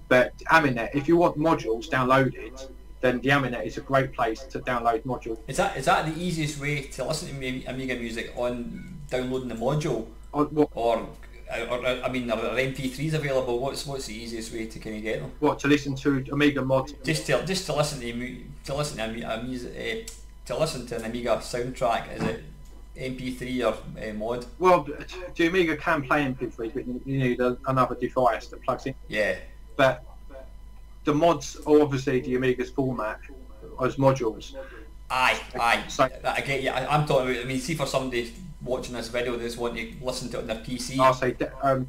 But Aminet, if you want modules downloaded, then the Aminet is a great place to download modules. Is that the easiest way to listen to Amiga music, on downloading the module? Or I mean, are MP3s available? What's the easiest way to kind of get them? What, to listen to Amiga Mods? Just to listen to an Amiga soundtrack. Is it MP3 or mod? Well, the Amiga can play MP3s, but you need another device that plugs in. Yeah. But the mods are obviously the Amiga's format as modules. Aye. So, I get you. I'm talking about. I mean, see, for somebody watching this video, they just want to listen to it on their PC. I'll say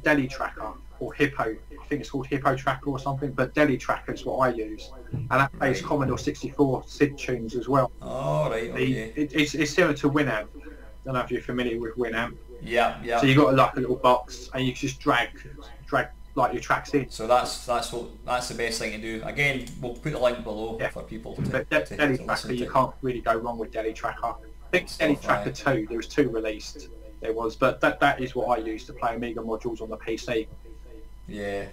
Deli Tracker or Hippo. I think it's called Hippo Tracker or something. But Deli Tracker is what I use, and that plays Commodore 64 SID tunes as well. Oh right. Okay. It's similar to Winamp. I don't know if you're familiar with Winamp. Yeah. So you got like a little box, and you just drag like your tracks in. So that's the best thing to do. Again, we'll put a link below for people to Deli to Tracker, you to. can't really go wrong with Deli Tracker. I think Deli Tracker 2, there was 2 released. There was, but that is what I use to play Amiga modules on the PC. Yeah.